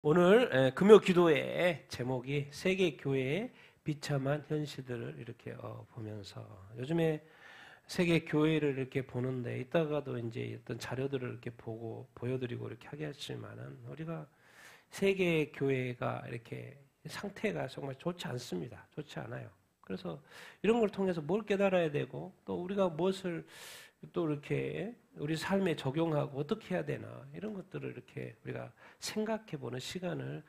오늘 금요 기도의 제목이 세계 교회의 비참한 현실들을 이렇게 보면서 요즘에 세계 교회를 이렇게 보는데 이따가도 이제 어떤 자료들을 이렇게 보고 보여드리고 이렇게 하겠지만은 우리가 세계 교회가 이렇게 상태가 정말 좋지 않습니다. 좋지 않아요. 그래서 이런 걸 통해서 뭘 깨달아야 되고 또 우리가 무엇을 또 이렇게 우리 삶에 적용하고 어떻게 해야 되나 이런 것들을 이렇게 우리가 생각해 보는 시간을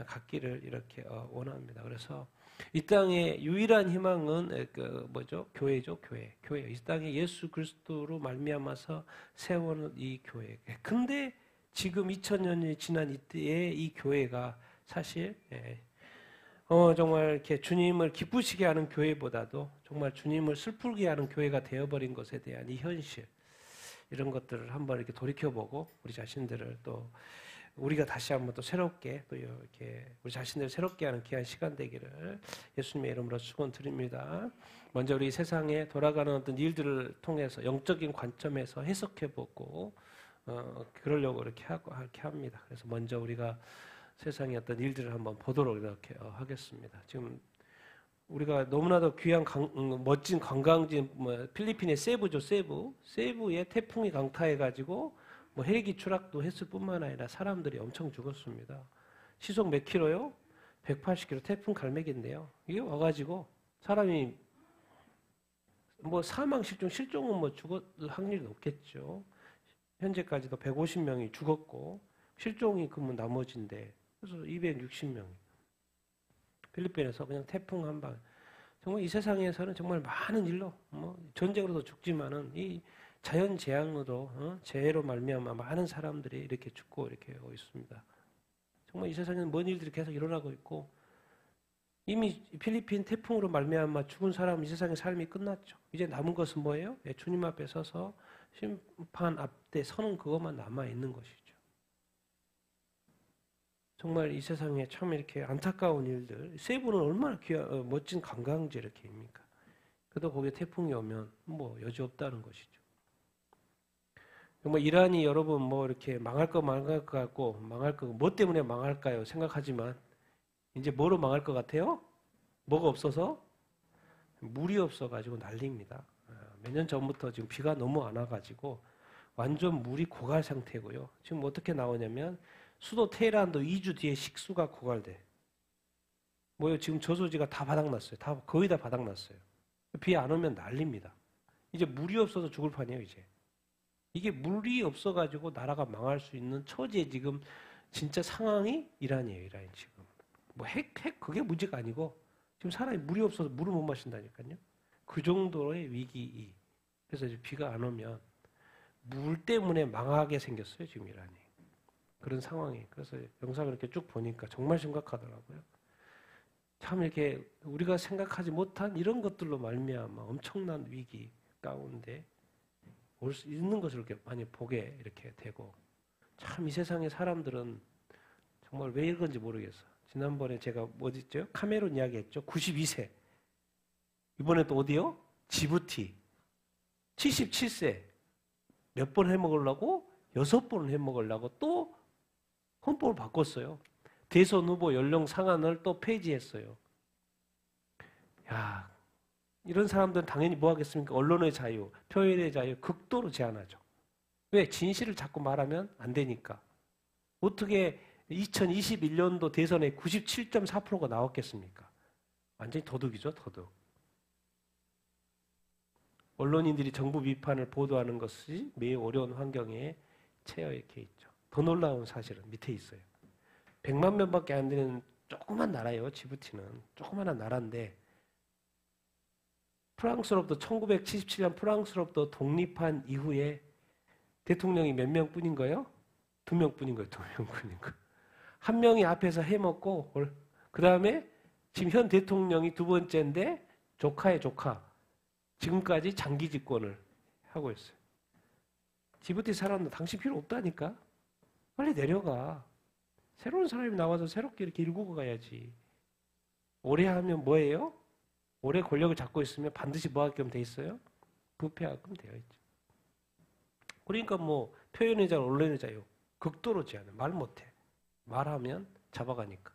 갖기를 이렇게 원합니다. 그래서 이 땅의 유일한 희망은 그 뭐죠? 교회죠, 교회. 교회. 이 땅에 예수 그리스도로 말미암아서 세우는 이 교회. 근데 지금 2000년이 지난 이때에 이 교회가 사실 정말 이렇게 주님을 기쁘시게 하는 교회보다도 정말 주님을 슬프게 하는 교회가 되어버린 것에 대한 이 현실, 이런 것들을 한번 이렇게 돌이켜보고 우리 자신들을 또 우리가 다시 한번 또 새롭게 또 이렇게 우리 자신들을 새롭게 하는 귀한 시간 되기를 예수님의 이름으로 축원드립니다. 먼저 우리 세상에 돌아가는 어떤 일들을 통해서 영적인 관점에서 해석해보고 그러려고 이렇게 합니다. 그래서 먼저 우리가 세상의 어떤 일들을 한번 보도록 이렇게 하겠습니다. 지금 우리가 너무나도 귀한 멋진 관광지 필리핀의 세부죠, 세부에 태풍이 강타해가지고 헬기 추락도 했을 뿐만 아니라 사람들이 엄청 죽었습니다. 시속 몇 킬로요? 180km 태풍 갈매기인데요. 이게 와가지고 사람이 사망 실종은 죽을 확률이 높겠죠. 현재까지도 150명이 죽었고 실종이 그러면 나머지인데 그래서 260명. 필리핀에서 그냥 태풍 한 방. 정말 이 세상에서는 정말 많은 일로 전쟁으로도 죽지만은 이 자연 재앙으로 재해로 말미암아 많은 사람들이 이렇게 죽고 이렇게 하고 있습니다. 정말 이 세상에는 먼 일들이 계속 일어나고 있고 이미 필리핀 태풍으로 말미암아 죽은 사람 이 세상의 삶이 끝났죠. 이제 남은 것은 뭐예요? 주님 앞에 서서 심판 앞에 서는 그것만 남아 있는 것이죠. 정말 이 세상에 참 이렇게 안타까운 일들, 세부는 얼마나 멋진 관광지 이렇게입니까? 그래도 거기에 태풍이 오면 여지 없다는 것이죠. 정말 이란이 여러분 이렇게 망할 것 같고 망할 거 뭐 때문에 망할까요? 생각하지만 이제 뭐로 망할 것 같아요? 뭐가 없어서? 물이 없어가지고 난립니다. 몇 년 전부터 지금 비가 너무 안 와가지고 완전 물이 고갈 상태고요. 지금 어떻게 나오냐면 수도 테헤란도 2주 뒤에 식수가 고갈돼. 지금 저수지가 다 바닥났어요. 거의 다 바닥났어요. 비 안 오면 난립니다. 이제 물이 없어서 죽을 판이에요, 이제. 이게 물이 없어가지고 나라가 망할 수 있는 처지에 지금 진짜 상황이 이란이에요, 이란이 지금. 그게 문제가 아니고 지금 사람이 물이 없어서 물을 못 마신다니까요. 그 정도의 위기. 그래서 이제 비가 안 오면 물 때문에 망하게 생겼어요, 지금 이란이. 그런 상황이. 그래서 영상을 이렇게 쭉 보니까 정말 심각하더라고요. 참 이렇게 우리가 생각하지 못한 이런 것들로 말미암아 엄청난 위기 가운데 올 수 있는 것을 이렇게 많이 보게 이렇게 되고 참 이 세상의 사람들은 정말 왜 이런지 모르겠어. 지난번에 제가 어디죠? 카메룬 이야기했죠. 92세. 이번에 또 어디요? 지부티. 77세. 몇 번 해먹으려고? 6번을 해먹으려고 또 헌법을 바꿨어요. 대선 후보 연령 상한을 또 폐지했어요. 야, 이런 사람들은 당연히 뭐 하겠습니까? 언론의 자유, 표현의 자유 극도로 제한하죠. 왜? 진실을 자꾸 말하면 안 되니까. 어떻게 2021년도 대선에 97.4%가 나왔겠습니까? 완전히 도둑이죠, 도둑. 언론인들이 정부 비판을 보도하는 것이 매우 어려운 환경에 처해 있죠. 더 놀라운 사실은 밑에 있어요. 100만 명밖에 안 되는 조그만 나라예요. 지부티는. 조그만한 나라인데 프랑스로부터 1977년 프랑스로부터 독립한 이후에 대통령이 몇 명뿐인 거예요? 2명뿐인 거예요. 2명뿐인 거. 한 명이 앞에서 해먹고 그 다음에 지금 현 대통령이 두 번째인데 조카의 조카. 지금까지 장기 집권을 하고 있어요. 지부티 사람들 당신 필요 없다니까? 빨리 내려가. 새로운 사람이 나와서 새롭게 이렇게 일구고 가야지. 오래 하면 뭐예요? 오래 권력을 잡고 있으면 반드시 뭐 하게끔 돼 있어요? 부패하게끔 되어 있죠. 그러니까 표현의 자유, 언론의 자유 극도로 제한해. 말 못해. 말하면 잡아가니까.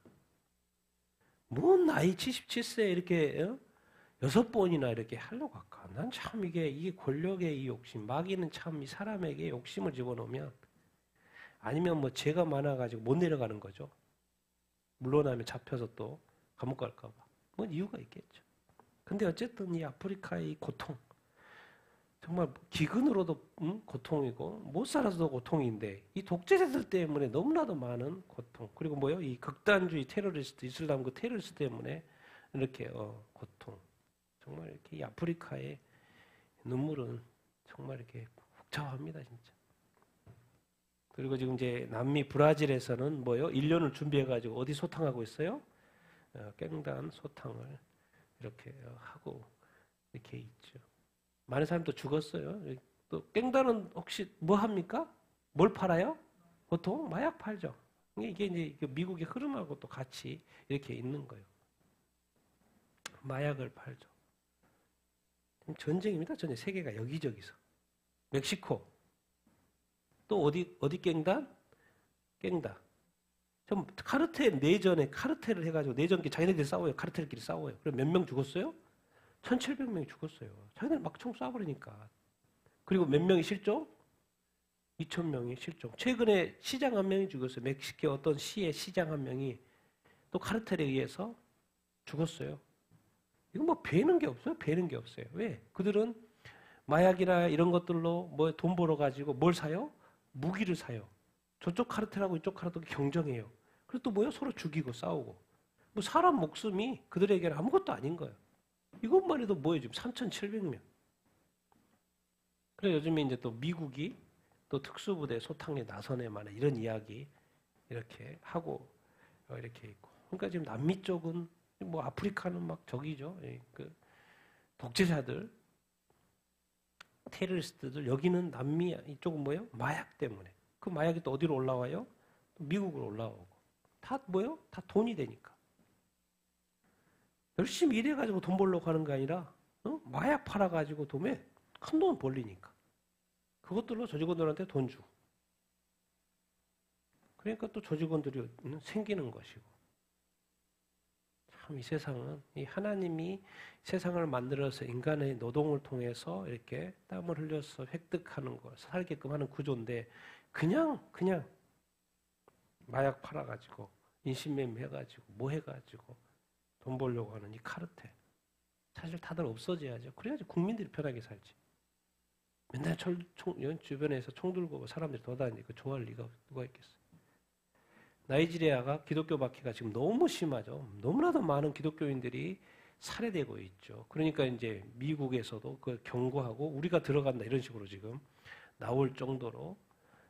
뭔 나이 77세 이렇게 6번이나 이렇게 하려고 할까? 난 참 이게 권력의 이 욕심, 마귀는 참 이 사람에게 욕심을 집어넣으면 아니면 뭐 죄가 많아가지고 못 내려가는 거죠. 물러나면 잡혀서 또 감옥 갈까 봐. 뭐 이유가 있겠죠. 근데 어쨌든 이 아프리카의 이 고통, 정말 기근으로도 고통이고 못 살아서도 고통인데 이 독재자들 때문에 너무나도 많은 고통, 그리고 뭐요? 이 극단주의 테러리스트, 이슬람 그 테러리스트 때문에 이렇게 고통. 정말 이렇게 이 아프리카의 눈물은 정말 이렇게 복잡합니다, 진짜. 그리고 지금 이제 남미 브라질에서는 뭐요? 1년을 준비해가지고 어디 소탕하고 있어요? 깽단 소탕을 이렇게 하고 이렇게 있죠. 많은 사람도 죽었어요. 또 깽단은 혹시 뭐 합니까? 뭘 팔아요? 보통 마약 팔죠. 이게 이제 미국의 흐름하고 또 같이 이렇게 있는 거예요. 마약을 팔죠. 전쟁입니다. 전쟁. 세계가 여기저기서. 멕시코. 또 어디 깽단? 깽단. 좀 카르텔 내전에 카르텔을 해가지고 내전끼리 자기네들끼리 싸워요. 카르텔끼리 싸워요. 그럼 몇 명 죽었어요? 1,700명이 죽었어요. 자기들 막 총 쏴버리니까. 그리고 몇 명이 실종? 2,000명이 실종. 최근에 시장 한 명이 죽었어요. 멕시코 어떤 시의 시장 한 명이 또 카르텔에 의해서 죽었어요. 이거 뭐 배는 게 없어요. 배는 게 없어요. 왜? 그들은 마약이나 이런 것들로 뭐 돈 벌어가지고 뭘 사요? 무기를 사요. 저쪽 카르텔하고 이쪽 카르텔 경쟁해요. 그리고 또 뭐요? 서로 죽이고 싸우고. 뭐 사람 목숨이 그들에게는 아무것도 아닌 거예요. 이것만 해도 뭐예요? 지금 3,700명. 그래서 요즘에 이제 또 미국이 또 특수부대 소탕에 나선에 만한 이런 이야기 이렇게 하고 이렇게 있고. 그러니까 지금 남미 쪽은 뭐 아프리카는 막 저기죠. 그 독재자들, 테러리스트들, 여기는 남미 이쪽은 뭐예요? 마약 때문에. 그 마약이 또 어디로 올라와요? 또 미국으로 올라오고. 다 뭐예요? 다 돈이 되니까. 열심히 일해가지고 돈 벌려고 하는 게 아니라 마약 팔아가지고 돈에 큰 돈 벌리니까. 그것들로 저 직원들한테 돈 주고. 그러니까 또 저 직원들이 생기는 것이고. 참 이 세상은 이 하나님이 세상을 만들어서 인간의 노동을 통해서 이렇게 땀을 흘려서 획득하는 것, 살게끔 하는 구조인데 그냥 마약 팔아가지고 인신매매 해가지고 뭐 해가지고 돈 벌려고 하는 이 카르텔. 사실 다들 없어져야죠. 그래야지 국민들이 편하게 살지. 맨날 주변에서 총 들고 사람들이 돌아다니니까 좋아할 리가 누가 있겠어요. 나이지리아가 기독교 박해가 지금 너무 심하죠. 너무나도 많은 기독교인들이 살해되고 있죠. 그러니까 이제 미국에서도 그걸 경고하고 우리가 들어간다 이런 식으로 지금 나올 정도로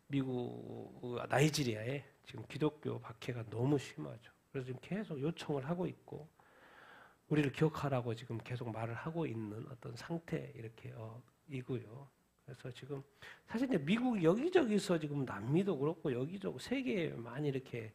미국 나이지리아에 지금 기독교 박해가 너무 심하죠. 그래서 지금 계속 요청을 하고 있고 우리를 기억하라고 지금 계속 말을 하고 있는 어떤 상태 이렇게 이고요. 그래서 지금 사실 이제 미국 여기저기서 지금 남미도 그렇고 여기저기 세계에 많이 이렇게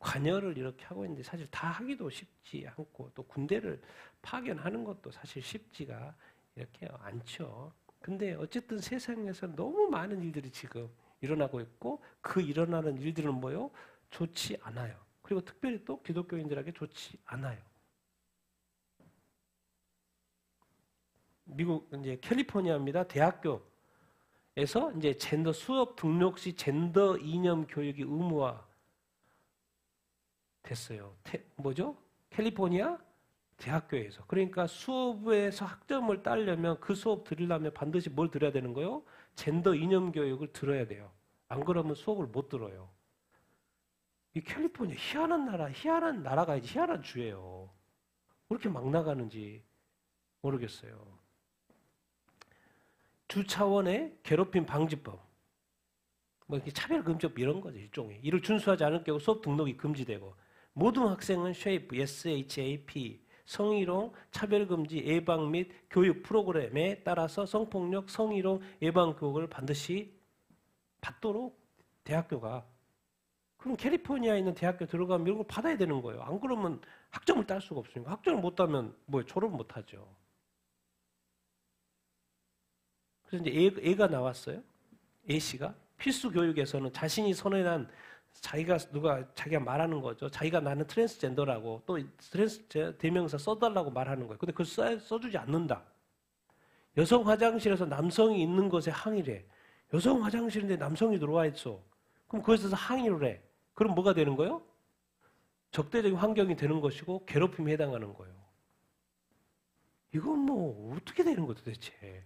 관여를 이렇게 하고 있는데 사실 다 하기도 쉽지 않고 또 군대를 파견하는 것도 사실 쉽지가 이렇게 않죠. 근데 어쨌든 세상에서 너무 많은 일들이 지금 일어나고 있고 그 일어나는 일들은 뭐요? 좋지 않아요. 그리고 특별히 또 기독교인들에게 좋지 않아요. 미국 이제 캘리포니아입니다. 대학교에서 이제 젠더 수업 등록 시 젠더 이념 교육이 의무화 됐어요. 뭐죠? 캘리포니아 대학교에서. 그러니까 수업에서 학점을 따려면 그 수업 들으려면 반드시 뭘 들어야 되는 거예요? 젠더 이념 교육을 들어야 돼요. 안 그러면 수업을 못 들어요. 이 캘리포니아 희한한 나라가 이제 희한한 주예요. 왜 이렇게 막 나가는지 모르겠어요. 주 차원의 괴롭힘 방지법, 뭐 이렇게 차별금지법 이런 거죠 일종의. 이를 준수하지 않을 경우 수업 등록이 금지되고 모든 학생은 SHAPE, SHAP, 성희롱, 차별금지, 예방 및 교육 프로그램에 따라서 성폭력, 성희롱 예방 교육을 반드시 받도록 대학교가. 그럼 캘리포니아에 있는 대학교 들어가면 이런 걸 받아야 되는 거예요. 안 그러면 학점을 딸 수가 없으니까. 학점을 못 따면 뭐 졸업을 못 하죠. 그래서 이제 애가 나왔어요. A씨가 필수 교육에서는 자신이 선언한 자기가 말하는 거죠. 자기가 나는 트랜스젠더라고 또 트랜스 대명사 써달라고 말하는 거예요. 근데 그걸 써주지 않는다. 여성 화장실에서 남성이 있는 것에 항의를 해. 여성 화장실인데 남성이 들어와 있어. 그럼 그것에 대해서 항의를 해. 그럼 뭐가 되는 거예요? 적대적인 환경이 되는 것이고 괴롭힘에 해당하는 거예요. 이건 뭐 어떻게 되는 거야 도대체.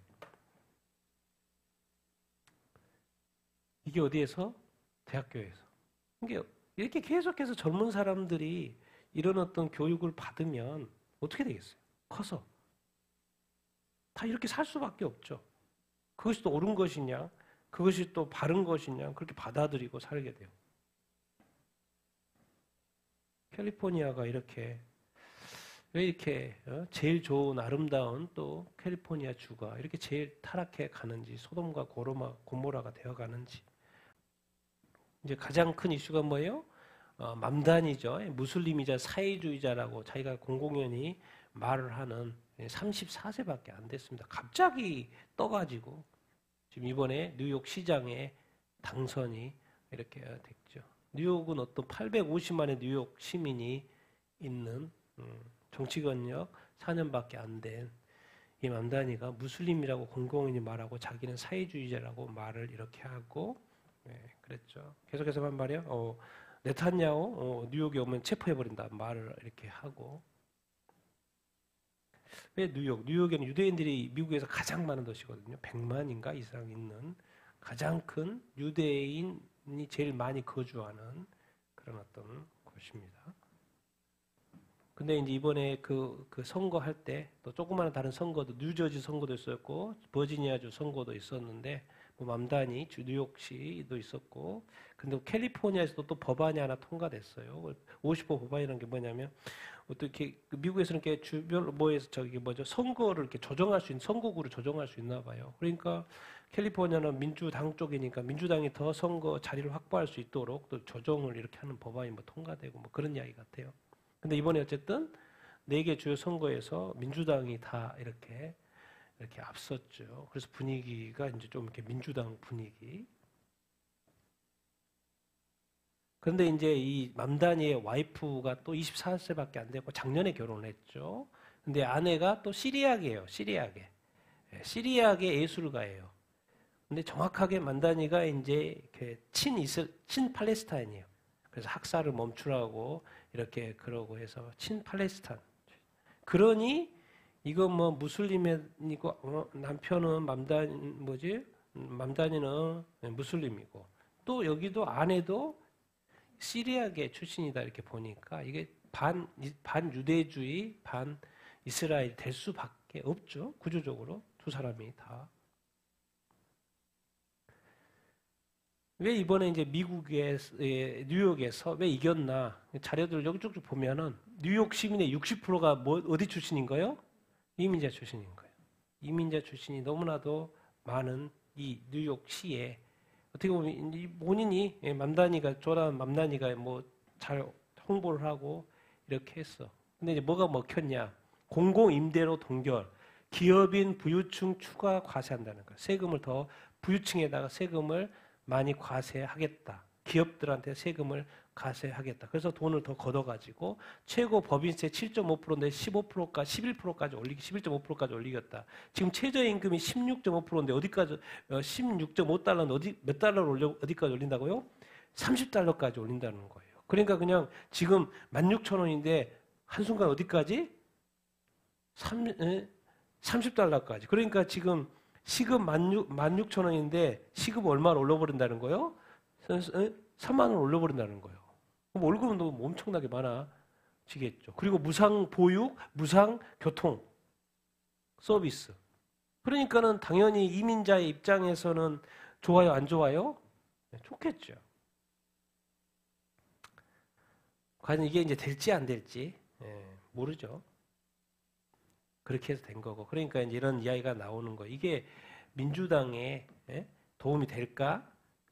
이게 어디에서? 대학교에서. 이게 이렇게 계속해서 젊은 사람들이 이런 어떤 교육을 받으면 어떻게 되겠어요? 커서. 다 이렇게 살 수밖에 없죠. 그것이 또 옳은 것이냐, 그것이 또 바른 것이냐, 그렇게 받아들이고 살게 돼요. 캘리포니아가 이렇게, 왜 이렇게 제일 좋은 아름다운 또 캘리포니아 주가 이렇게 제일 타락해 가는지, 소돔과 고모라가 되어 가는지. 이제 가장 큰 이슈가 뭐예요? 맘단이죠. 무슬림이자 사회주의자라고 자기가 공공연히 말을 하는 34세밖에 안 됐습니다. 갑자기 떠가지고 지금 이번에 뉴욕 시장에 당선이 이렇게 됐죠. 뉴욕은 어떤 850만의 뉴욕 시민이 있는 정치권력 4년밖에 안 된 이 맘다니가 무슬림이라고 공공연히 말하고 자기는 사회주의자라고 말을 이렇게 하고 그랬죠. 계속해서 한 말이요. 네타냐후 뉴욕에 오면 체포해버린다 말을 이렇게 하고. 왜 뉴욕? 뉴욕에는 유대인들이 미국에서 가장 많은 도시거든요. 100만인가 이상 있는 가장 큰 유대인이 제일 많이 거주하는 그런 어떤 곳입니다. 근데 이제 이번에 그 선거할 때 또 조그마한 다른 선거도 뉴저지 선거도 있었고 버지니아주 선거도 있었는데 뭐 맘다니 뉴욕시도 있었고 근데 캘리포니아에서도 또 법안이 하나 통과됐어요. 50호 법안이라는 게 뭐냐면 어떻게 미국에서는 이렇게 주별 뭐에서 선거를 이렇게 조정할 수 있는 선거구를 조정할 수 있나 봐요. 그러니까 캘리포니아는 민주당 쪽이니까 민주당이 더 선거 자리를 확보할 수 있도록 또 조정을 이렇게 하는 법안이 뭐 통과되고 뭐 그런 이야기 같아요. 근데 이번에 어쨌든 4개 주요 선거에서 민주당이 다 이렇게 앞섰죠. 그래서 분위기가 이제 좀 이렇게 민주당 분위기. 그런데 이제 이 맘다니의 와이프가 또 24세밖에 안 됐고 작년에 결혼을 했죠. 근데 아내가 또 시리아계예요. 시리아계 예술가예요. 근데 정확하게 맘다니가 이제 친 팔레스타인이에요. 그래서 학살을 멈추라고 이렇게 그러고 해서 친 팔레스타인. 그러니 이거 뭐 무슬림이고 남편은 맘다니는 무슬림이고 또 여기도 아내도 시리아계 출신이다 이렇게 보니까 이게 반 유대주의 반 이스라엘 될 수밖에 없죠. 구조적으로 두 사람이 다. 왜 이번에 이제 뉴욕에서 왜 이겼나 자료들 여기 쭉쭉 보면은 뉴욕 시민의 60%가 어디 출신인가요? 이민자 출신인 거예요. 이민자 출신이 너무나도 많은 이 뉴욕시에 어떻게 보면 본인이 조란 맘다니가 뭐 잘 홍보를 하고 이렇게 했어. 근데 이제 뭐가 먹혔냐? 공공임대로 동결, 기업인 부유층 추가 과세한다는 거야. 세금을 더 부유층에다가 세금을 많이 과세하겠다. 기업들한테 세금을 과세하겠다. 그래서 돈을 더 걷어가지고 최고 법인세 7.5%인데 15%까지 11%까지 올리기 11.5%까지 올리겠다. 지금 최저임금이 16.5%인데 어디까지 16.5달러는 몇 달러를 어디까지 올린다고요? 30달러까지 올린다는 거예요. 그러니까 그냥 지금 16,000원인데 한순간 어디까지? 30달러까지. 그러니까 지금 시급 16,000원인데 시급 얼마를 올려버린다는 거예요? 3만 원 올려버린다는 거예요. 그럼 월급은 너무 엄청나게 많아지겠죠. 그리고 무상 보육, 무상 교통 서비스. 그러니까는 당연히 이민자의 입장에서는 좋아요, 안 좋아요? 네, 좋겠죠. 과연 이게 이제 될지 안 될지 모르죠. 그렇게 해서 된 거고. 그러니까 이제 이런 이야기가 나오는 거. 이게 민주당에 도움이 될까?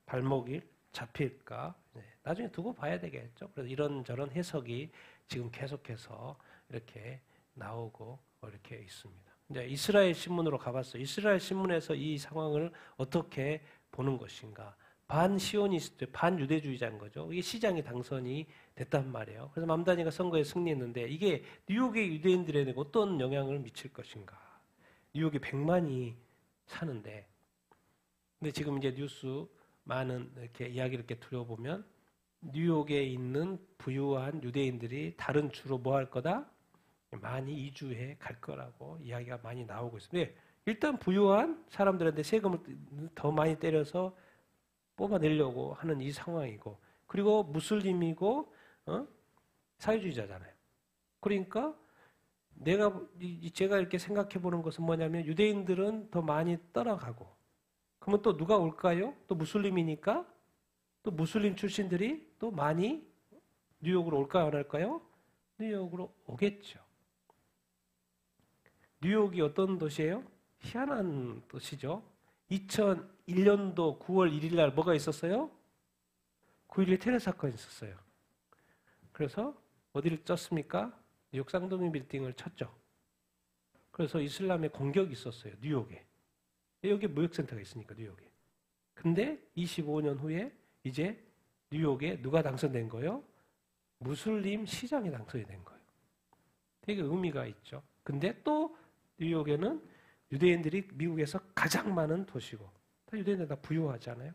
발목이 잡힐까? 나중에 두고 봐야 되겠죠. 그래서 이런저런 해석이 지금 계속해서 이렇게 나오고 이렇게 있습니다. 이제 이스라엘 신문으로 가봤어요. 이스라엘 신문에서 이 상황을 어떻게 보는 것인가? 반시오니스트, 반유대주의자인 거죠. 이게 시장이 당선이 됐단 말이에요. 그래서 맘다니가 선거에 승리했는데 이게 뉴욕의 유대인들에게 어떤 영향을 미칠 것인가. 뉴욕에 100만이 사는데, 근데 지금 이제 뉴스 많은 이렇게 이야기를 이렇게 들어보면 뉴욕에 있는 부유한 유대인들이 다른 주로 뭐 할 거다? 많이 이주해 갈 거라고 이야기가 많이 나오고 있습니다. 일단 부유한 사람들한테 세금을 더 많이 때려서 뽑아내려고 하는 이 상황이고, 그리고 무슬림이고 사회주의자잖아요. 그러니까 제가 이렇게 생각해 보는 것은 뭐냐면 유대인들은 더 많이 떠나가고, 그러면 또 누가 올까요? 또 무슬림이니까 또 무슬림 출신들이 또 많이 뉴욕으로 올까요? 안 올까요? 뉴욕으로 오겠죠. 뉴욕이 어떤 도시예요? 희한한 도시죠. 2001년도 9월 1일 날 뭐가 있었어요? 9.11 테러 사건이 있었어요. 그래서 어디를 쳤습니까? 뉴욕 쌍둥이 빌딩을 쳤죠. 그래서 이슬람의 공격이 있었어요. 뉴욕에. 여기 무역센터가 있으니까 뉴욕에. 근데 25년 후에 이제 뉴욕에 누가 당선된 거예요? 무슬림 시장이 당선이 된 거예요. 되게 의미가 있죠. 근데 또 뉴욕에는 유대인들이 미국에서 가장 많은 도시고, 다 유대인들 다 부유하잖아요.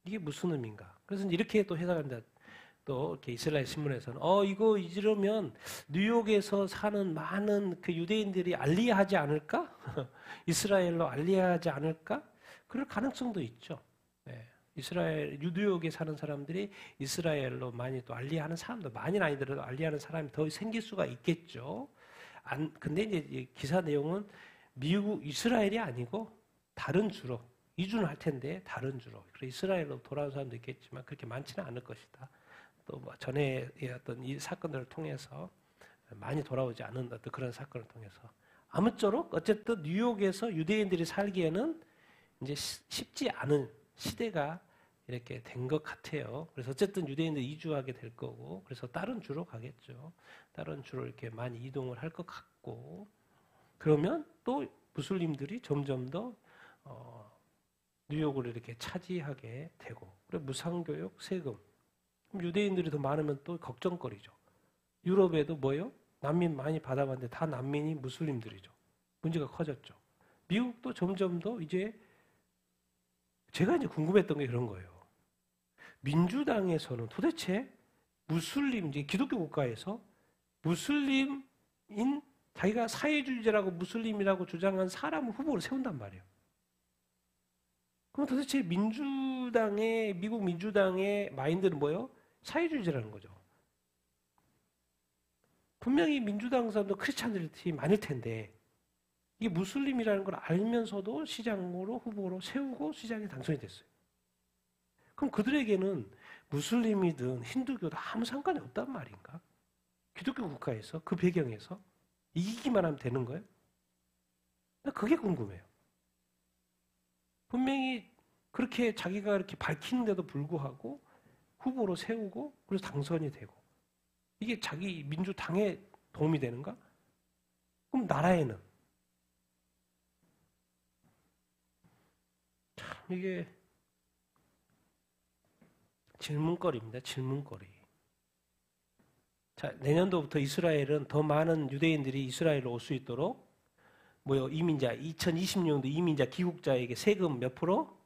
이게 무슨 의미인가? 그래서 이렇게 또 해석한다. 또 이렇게 이스라엘 신문에서는 이거 이러면 뉴욕에서 사는 많은 그 유대인들이 알리하지 않을까? 이스라엘로 알리하지 않을까? 그럴 가능성도 있죠. 네. 이스라엘 뉴욕에 사는 사람들이 이스라엘로 많이 또 알리하는 사람도, 많이는 아니더라도 알리하는 사람이 더 생길 수가 있겠죠. 근데 이제 기사 내용은 미국, 이스라엘이 아니고 다른 주로 이주는 할 텐데 다른 주로. 그래서 이스라엘로 돌아온 사람도 있겠지만 그렇게 많지는 않을 것이다. 또 뭐 전에 어떤 이 사건들을 통해서 많이 돌아오지 않은 어떤 그런 사건을 통해서, 아무쪼록 어쨌든 뉴욕에서 유대인들이 살기에는 이제 쉽지 않은 시대가 이렇게 된 것 같아요. 그래서 어쨌든 유대인들이 이주하게 될 거고, 그래서 다른 주로 가겠죠. 다른 주로 이렇게 많이 이동을 할 것 같고, 그러면 또 무슬림들이 점점 더 뉴욕을 이렇게 차지하게 되고, 그리고 무상교육, 세금. 유대인들이 더 많으면 또 걱정거리죠. 유럽에도 뭐예요? 난민 많이 받아봤는데 다 난민이 무슬림들이죠. 문제가 커졌죠. 미국도 점점 더 이제, 제가 이제 궁금했던 게 그런 거예요. 민주당에서는 도대체 무슬림, 이제 기독교 국가에서 무슬림인, 자기가 사회주의자라고 무슬림이라고 주장한 사람을 후보로 세운단 말이에요. 그럼 도대체 미국 민주당의 마인드는 뭐예요? 사회주의자라는 거죠. 분명히 민주당 사람도 크리스찬들이 많을 텐데, 이게 무슬림이라는 걸 알면서도 시장으로 후보로 세우고 시장에 당선이 됐어요. 그럼 그들에게는 무슬림이든 힌두교든 아무 상관이 없단 말인가? 기독교 국가에서, 그 배경에서 이기기만 하면 되는 거예요? 그게 궁금해요. 분명히 그렇게 자기가 이렇게 밝히는데도 불구하고 후보로 세우고 그래서 당선이 되고, 이게 자기 민주당에 도움이 되는가? 그럼 나라에는? 참 이게 질문거리입니다. 질문거리. 자, 내년도부터 이스라엘은 더 많은 유대인들이 이스라엘로 올 수 있도록 이민자, 2020년도 이민자 귀국자에게 세금 몇 프로?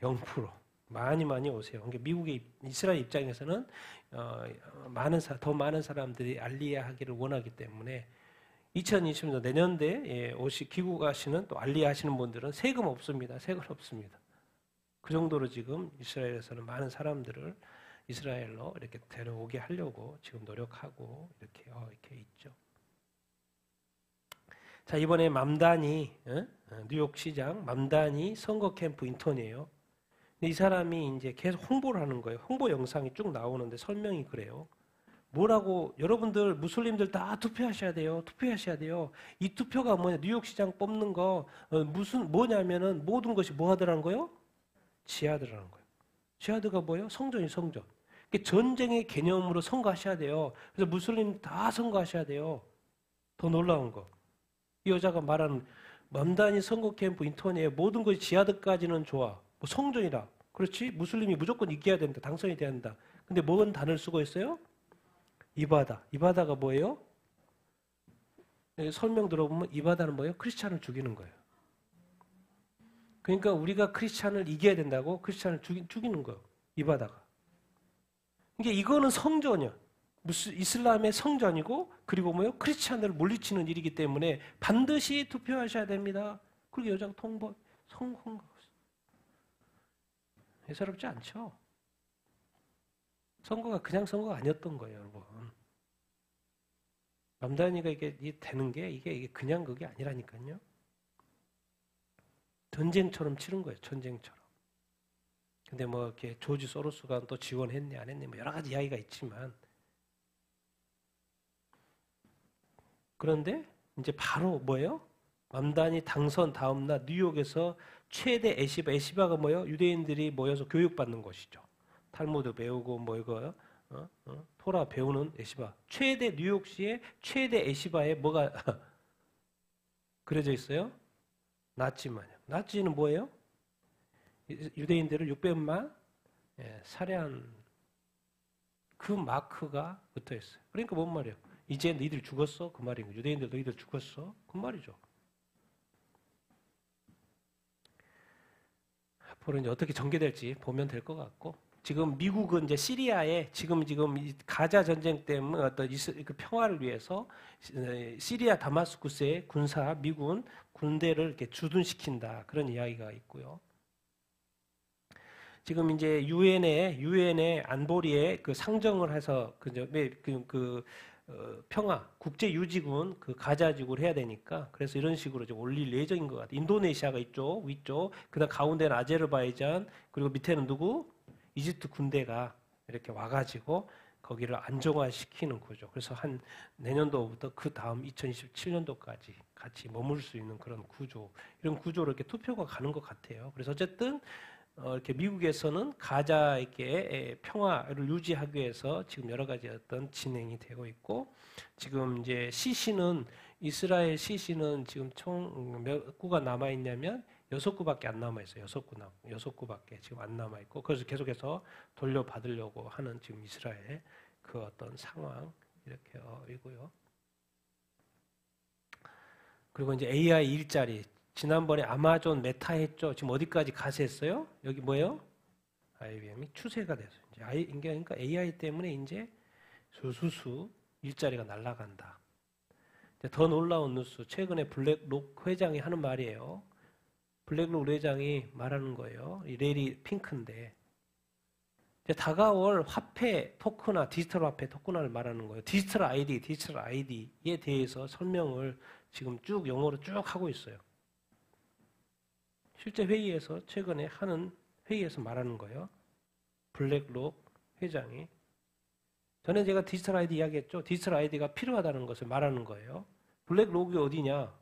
0%. 많이 오세요. 그러니까 미국의 이스라엘 입장에서는 더 많은 사람들이 알리야하기를 원하기 때문에 2020년 내년도에 귀국하시는 또 알리야하시는 분들은 세금 없습니다. 세금 없습니다. 그 정도로 지금 이스라엘에서는 많은 사람들을 이스라엘로 이렇게 데려오게 하려고 지금 노력하고 이렇게 있죠. 자, 이번에 맘다니, 뉴욕 시장 맘다니 선거 캠프 인턴이에요. 근데 이 사람이 이제 계속 홍보를 하는 거예요. 홍보 영상이 쭉 나오는데 설명이 그래요. 뭐라고, 여러분들 무슬림들 다 투표하셔야 돼요. 투표하셔야 돼요. 이 투표가 뭐냐, 뉴욕 시장 뽑는 거 뭐냐면은 모든 것이 뭐 하더라는 거예요? 지하드라는 거예요. 지하드가 뭐예요? 성전이 성전. 전쟁의 개념으로 선거하셔야 돼요. 그래서 무슬림 다 선거하셔야 돼요. 더 놀라운 거, 이 여자가 말하는 맘다니 선거 캠프 인턴이에요. 모든 것이 지하드까지는 좋아. 뭐 성전이라. 그렇지? 무슬림이 무조건 이겨야 된다. 당선이 돼야 한다. 근데 뭔 단어를 쓰고 있어요? 이바다. 이바다가 뭐예요? 설명 들어보면 이바다는 뭐예요? 크리스찬을 죽이는 거예요. 그러니까 우리가 크리스찬을 이겨야 된다고 크리스찬을 죽이는 거예요. 이바다가. 그러니까 이거는 성전이야. 이슬람의 성전이고 그리고 뭐예요? 크리스찬들을 물리치는 일이기 때문에 반드시 투표하셔야 됩니다. 그리고 여자가 성공한 거. 예사롭지 않죠? 선거가 그냥 선거가 아니었던 거예요, 여러분. 람다니가 이게 되는 게 이게 그냥 그게 아니라니까요. 전쟁처럼 치른 거예요, 전쟁처럼. 근데 뭐 이렇게 조지 소로스가 또 지원했네, 안 했네, 뭐 여러 가지 이야기가 있지만. 그런데 이제 바로 뭐예요? 맘다니 당선 다음날 뉴욕에서 최대 에시바가 뭐예요? 유대인들이 모여서 교육받는 곳이죠. 탈무드 배우고 뭐 이거 토라 배우는 에시바. 최대 뉴욕시의 최대 에시바에 뭐가 그려져 있어요? 나치 마냥. 나치는 뭐예요? 유대인들을 600만 살해한 그 마크가 붙어 있어요. 그러니까 뭔 말이에요? 이제 너희들 죽었어? 그 말인 거예요. 유대인들 너희들 죽었어? 그 말이죠. 앞으로 이제 어떻게 전개될지 보면 될 것 같고, 지금 미국은 이제 시리아에 지금 이 가자 전쟁 때문에 어떤 그 평화를 위해서 시리아 다마스쿠스의 미군 군대를 이렇게 주둔시킨다, 그런 이야기가 있고요. 지금 이제 유엔의 안보리에 그 상정을 해서 평화 국제 유지군 그 가자 지구를 해야 되니까, 그래서 이런 식으로 좀 올릴 예정인 것 같아요. 인도네시아가 이쪽 위쪽, 그다음 가운데는 아제르바이잔, 그리고 밑에는 누구? 이집트 군대가 이렇게 와가지고 거기를 안정화시키는 구조. 그래서 한 내년도부터 그 다음 2027년도까지 같이 머물 수 있는 그런 구조, 이런 구조로 이렇게 투표가 가는 것 같아요. 그래서 어쨌든 이렇게 미국에서는 가자에게 평화를 유지하기 위해서 지금 여러 가지 어떤 진행이 되고 있고, 지금 이제 이스라엘 시시는 지금 총 몇 구가 남아 있냐면 6구밖에 안 남아 있어요. 6구밖에 지금 안 남아 있고, 그래서 계속해서 돌려받으려고 하는 지금 이스라엘 그 어떤 상황 이렇게 이고요. 그리고 이제 AI 일자리, 지난번에 아마존 메타 했죠. 지금 어디까지 가세했어요? 여기 뭐예요? IBM이 추세가 됐어요. 그러니까 AI 때문에 이제 수수수 일자리가 날아간다. 더 놀라운 뉴스, 최근에 블랙록 회장이 하는 말이에요. 블랙록 회장이 말하는 거예요. 이 레리 핑크인데, 이제 다가올 화폐 토크나 디지털 화폐 토크나를 말하는 거예요. 디지털 아이디에 대해서 설명을 지금 쭉 영어로 쭉 하고 있어요. 실제 회의에서 최근에 하는 회의에서 말하는 거예요. 블랙록 회장이. 전에 제가 디지털 아이디 이야기했죠. 디지털 아이디가 필요하다는 것을 말하는 거예요. 블랙록이 어디냐?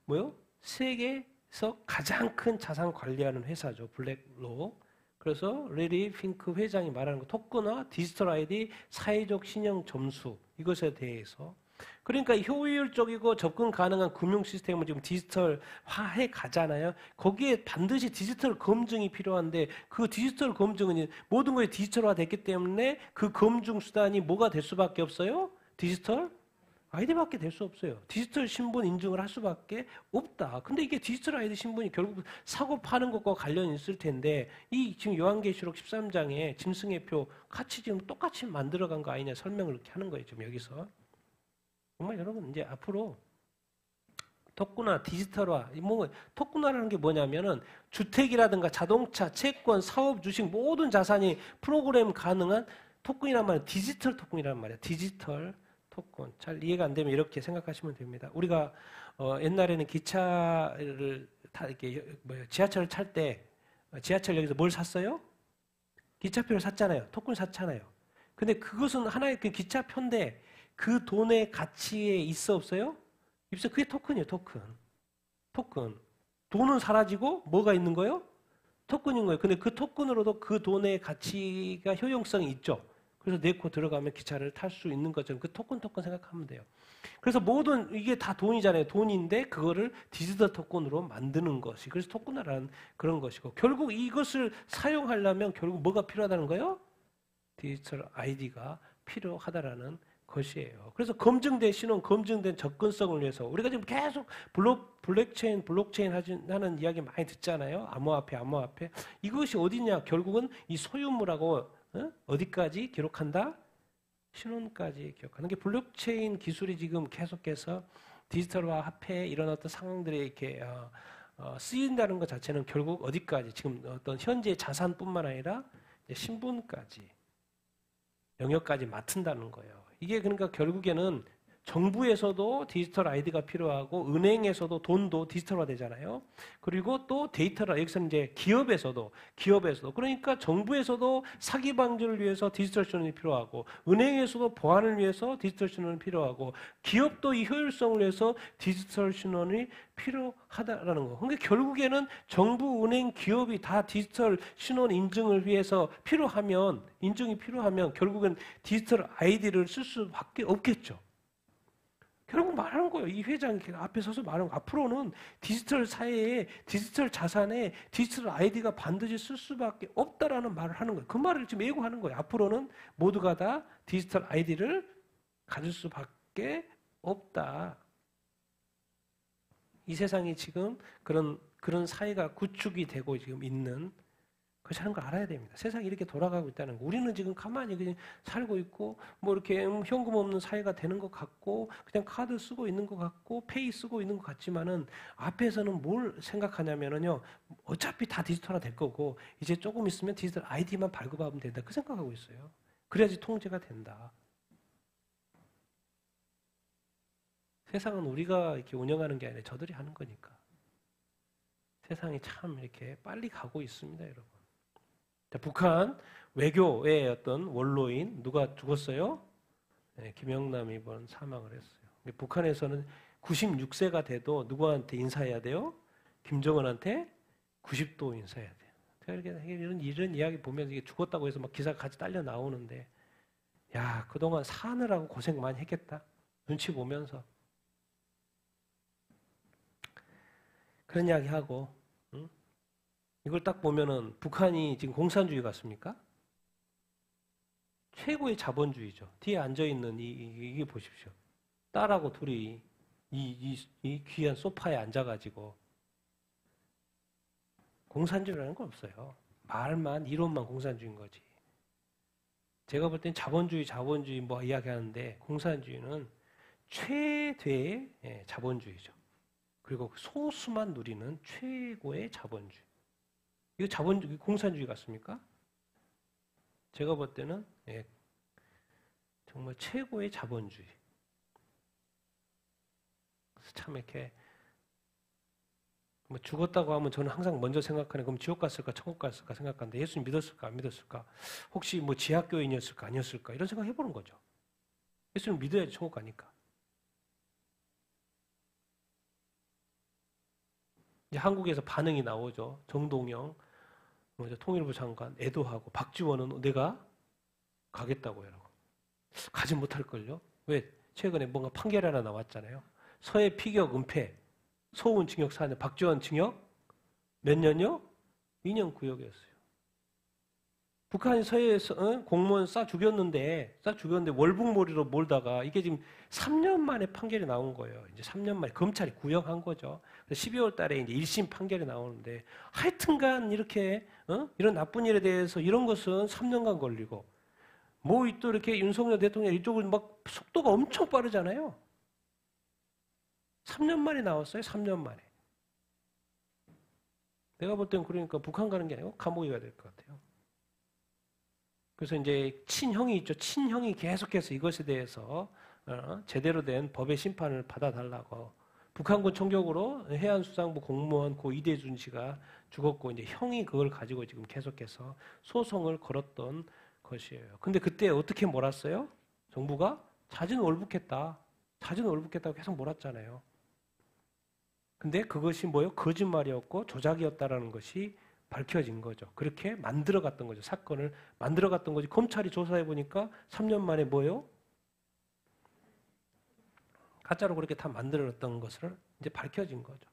뭐요? 세계에서 가장 큰 자산 관리하는 회사죠. 블랙록. 그래서 레리 핑크 회장이 말하는 거, 토크나 디지털 아이디 사회적 신용 점수, 이것에 대해서. 그러니까 효율적이고 접근 가능한 금융 시스템을 지금 디지털화해 가잖아요. 거기에 반드시 디지털 검증이 필요한데, 그 디지털 검증은 모든 것이 디지털화 됐기 때문에 그 검증 수단이 뭐가 될 수밖에 없어요? 디지털 아이디밖에 될 수 없어요. 디지털 신분 인증을 할 수밖에 없다. 근데 이게 디지털 아이디 신분이 결국 사고 파는 것과 관련이 있을 텐데, 이 지금 요한계시록 13장에 짐승의 표 같이 지금 똑같이 만들어간 거 아니냐 설명을 이렇게 하는 거예요. 지금 여기서. 정말 여러분, 이제 앞으로 토크나 디지털화, 토크나라는 게 뭐냐면은 주택이라든가 자동차, 채권, 사업, 주식 모든 자산이 프로그램 가능한 토큰이란 말이에요. 디지털 토큰이란 말이에요. 디지털 토큰. 잘 이해가 안 되면 이렇게 생각하시면 됩니다. 우리가 옛날에는 기차를 지하철을 탈 때 지하철역에서 뭘 샀어요? 기차표를 샀잖아요. 토큰을 샀잖아요. 근데 그것은 하나의 그 기차표인데 그 돈의 가치에 있어 없어요? 있어. 그게 토큰이에요. 토큰. 돈은 사라지고 뭐가 있는 거예요? 토큰인 거예요. 근데 그 토큰으로도 그 돈의 가치가 효용성이 있죠. 그래서 내코 들어가면 기차를 탈 수 있는 것처럼 그 토큰 생각하면 돼요. 그래서 모든 이게 다 돈이잖아요. 돈인데 그거를 디지털 토큰으로 만드는 것이 그래서 토큰화라는 그런 것이고 결국 이것을 사용하려면 결국 뭐가 필요하다는 거예요? 디지털 아이디가 필요하다라는 것이에요. 그래서 검증된 신원, 검증된 접근성을 위해서 우리가 지금 계속 블록체인 하는 이야기 많이 듣잖아요. 암호화폐. 이것이 어디냐? 결국은 이 소유물하고 어디까지 기록한다? 신원까지 기억하는 게 블록체인 기술이 지금 계속해서 디지털화 화폐 이런 어떤 상황들에 이렇게 쓰인다는 것 자체는 결국 어디까지 지금 어떤 현재 자산뿐만 아니라 신분까지 영역까지 맡은다는 거예요. 이게 그러니까 결국에는 정부에서도 디지털 아이디가 필요하고 은행에서도 돈도 디지털화 되잖아요. 그리고 또 데이터라 여기서는 이제 기업에서도 그러니까 정부에서도 사기 방지를 위해서 디지털 신원이 필요하고 은행에서도 보안을 위해서 디지털 신원이 필요하고 기업도 이 효율성을 위해서 디지털 신원이 필요하다라는 거. 그러니까 결국에는 정부, 은행, 기업이 다 디지털 신원 인증을 위해서 인증이 필요하면 결국은 디지털 아이디를 쓸 수밖에 없겠죠. 결국 말하는 거예요. 이 회장이 앞에 서서 말하는 거. 앞으로는 디지털 사회에 디지털 자산에 디지털 아이디가 반드시 쓸 수밖에 없다라는 말을 하는 거예요. 그 말을 지금 예고하는 거예요. 앞으로는 모두가 다 디지털 아이디를 가질 수밖에 없다. 이 세상이 지금 그런 사회가 구축이 되고 지금 있는 그것이 하는 걸 알아야 됩니다. 세상이 이렇게 돌아가고 있다는 거. 우리는 지금 가만히 그냥 살고 있고 뭐 이렇게 현금 없는 사회가 되는 것 같고 그냥 카드 쓰고 있는 것 같고 페이 쓰고 있는 것 같지만은 앞에서는 뭘 생각하냐면은요. 어차피 다 디지털화 될 거고 이제 조금 있으면 디지털 아이디만 발급하면 된다. 그 생각하고 있어요. 그래야지 통제가 된다. 세상은 우리가 이렇게 운영하는 게 아니라 저들이 하는 거니까. 세상이 참 이렇게 빨리 가고 있습니다, 여러분. 북한 외교의 어떤 원로인 누가 죽었어요? 네, 김영남이 이번 사망을 했어요. 북한에서는 96세가 돼도 누구한테 인사해야 돼요? 김정은한테 90도 인사해야 돼요. 이런 이야기 보면서 이게 죽었다고 해서 막 기사가 같이 딸려 나오는데, 야 그동안 사느라고 고생 많이 했겠다. 눈치 보면서 그런 이야기 하고. 응? 이걸 딱 보면은 북한이 지금 공산주의 같습니까? 최고의 자본주의죠. 뒤에 앉아있는 이게 보십시오. 딸하고 둘이 이 귀한 소파에 앉아가지고 공산주의라는 건 없어요. 말만, 이론만 공산주의인 거지. 제가 볼 땐 자본주의 뭐 이야기하는데 공산주의는 최대의 자본주의죠. 그리고 소수만 누리는 최고의 자본주의. 이거 공산주의 같습니까? 제가 볼 때는 정말 최고의 자본주의. 참 이렇게 뭐 죽었다고 하면 저는 항상 먼저 생각하는 그럼 지옥 갔을까 천국 갔을까 생각하는데 예수님 믿었을까 안 믿었을까? 혹시 뭐 지하교인이었을까 아니었을까? 이런 생각 해보는 거죠. 예수님 믿어야지 천국 가니까. 이제 한국에서 반응이 나오죠. 정동영 통일부 장관 애도하고 박지원은 내가 가겠다고 해라고. 가지 못할걸요? 왜? 최근에 뭔가 판결 하나 나왔잖아요. 서해 피격 은폐, 소운 징역 4년, 박지원 징역 몇 년요? 2년 구역이었어요. 북한이 서해에서 공무원 쏴 죽였는데 월북몰이로 몰다가 이게 지금 3년 만에 판결이 나온 거예요. 이제 3년 만에 검찰이 구형한 거죠. 12월 달에 이제 1심 판결이 나오는데 하여튼간 이렇게 이런 나쁜 일에 대해서 이런 것은 3년간 걸리고 뭐 또 이렇게 윤석열 대통령 이쪽은 막 속도가 엄청 빠르잖아요. 3년 만에 나왔어요. 3년 만에. 내가 볼 땐 그러니까 북한 가는 게 아니고 감옥에 가야 될 것 같아요. 그래서 이제 친형이 있죠. 친형이 계속해서 이것에 대해서 제대로 된 법의 심판을 받아달라고. 북한군 총격으로 해안수산부 공무원 고 이대준 씨가 죽었고 이제 형이 그걸 가지고 지금 계속해서 소송을 걸었던 것이에요. 근데 그때 어떻게 몰았어요? 정부가 자진 월북했다고 계속 몰았잖아요. 근데 그것이 뭐예요? 거짓말이었고 조작이었다라는 것이 밝혀진 거죠. 그렇게 만들어갔던 거죠. 사건을 만들어갔던 거지. 검찰이 조사해 보니까 3년 만에 뭐예요? 가짜로 그렇게 다 만들어놨던 것을 이제 밝혀진 거죠.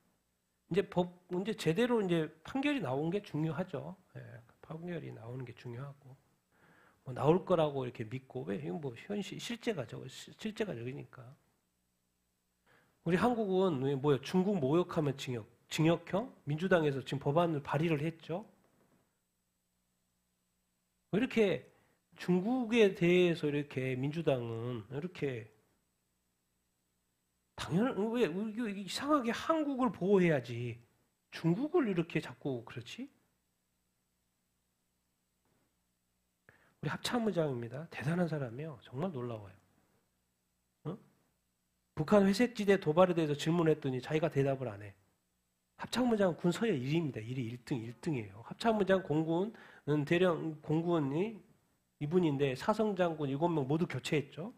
이제 제대로 이제 판결이 나온 게 중요하죠. 예, 판결이 나오는 게 중요하고. 뭐 나올 거라고 이렇게 믿고, 왜? 이건 뭐 실제가 저기니까. 우리 한국은 왜 뭐야? 중국 모욕하면 징역형? 민주당에서 지금 법안을 발의를 했죠. 왜 이렇게 중국에 대해서 이렇게 민주당은 이렇게 왜 이상하게 한국을 보호해야지 중국을 이렇게 자꾸 그렇지? 우리 합참의장입니다. 대단한 사람이요. 정말 놀라워요. 어? 북한 회색지대 도발에 대해서 질문했더니 자기가 대답을 안 해. 합참의장은 군서열 1위입니다. 1위 1등이에요. 합참의장 공군은 대령 공군이 이분인데 사성장군 7명 모두 교체했죠.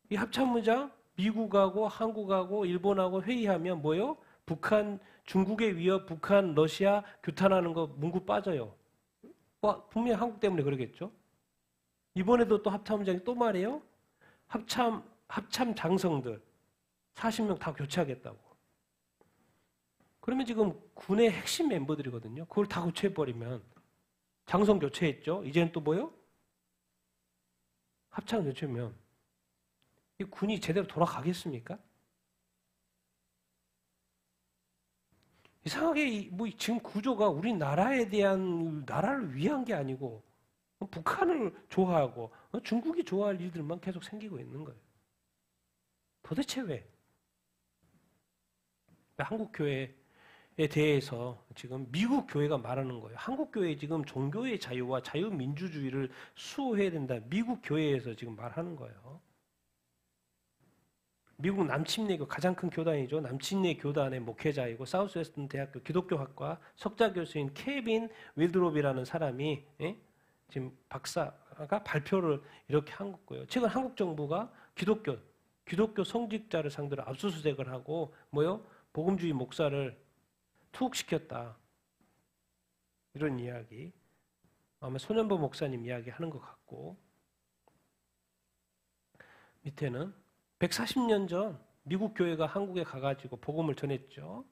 이 합참의장 미국하고 한국하고 일본하고 회의하면 뭐요? 북한, 중국의 위협, 북한, 러시아 규탄하는 거 문구 빠져요. 분명히 한국 때문에 그러겠죠. 이번에도 또 합참의장이 또 말해요. 합참 장성들 40명 다 교체하겠다고. 그러면 지금 군의 핵심 멤버들이거든요. 그걸 다 교체해버리면 장성 교체했죠. 이제는 또 뭐요? 합참 교체면 이 군이 제대로 돌아가겠습니까? 이상하게 뭐 지금 구조가 우리나라에 대한 나라를 위한 게 아니고 북한을 좋아하고 중국이 좋아할 일들만 계속 생기고 있는 거예요. 도대체 왜? 한국 교회에 대해서 지금 미국 교회가 말하는 거예요. 한국 교회 지금 종교의 자유와 자유민주주의를 수호해야 된다. 미국 교회에서 지금 말하는 거예요. 미국 남침내교 가장 큰 교단이죠. 남침내 교단의 목회자이고 사우스웨스턴 대학교 기독교학과 석좌 교수인 케빈 윌드롭이라는 사람이 지금 박사가 발표를 이렇게 한 거고요. 최근 한국 정부가 기독교 성직자를 상대로 압수수색을 하고 뭐요? 복음주의 목사를 투옥시켰다. 이런 이야기. 아마 손현보 목사님 이야기 하는 것 같고 밑에는 140년 전 미국 교회가 한국에 가가지고 복음을 전했죠.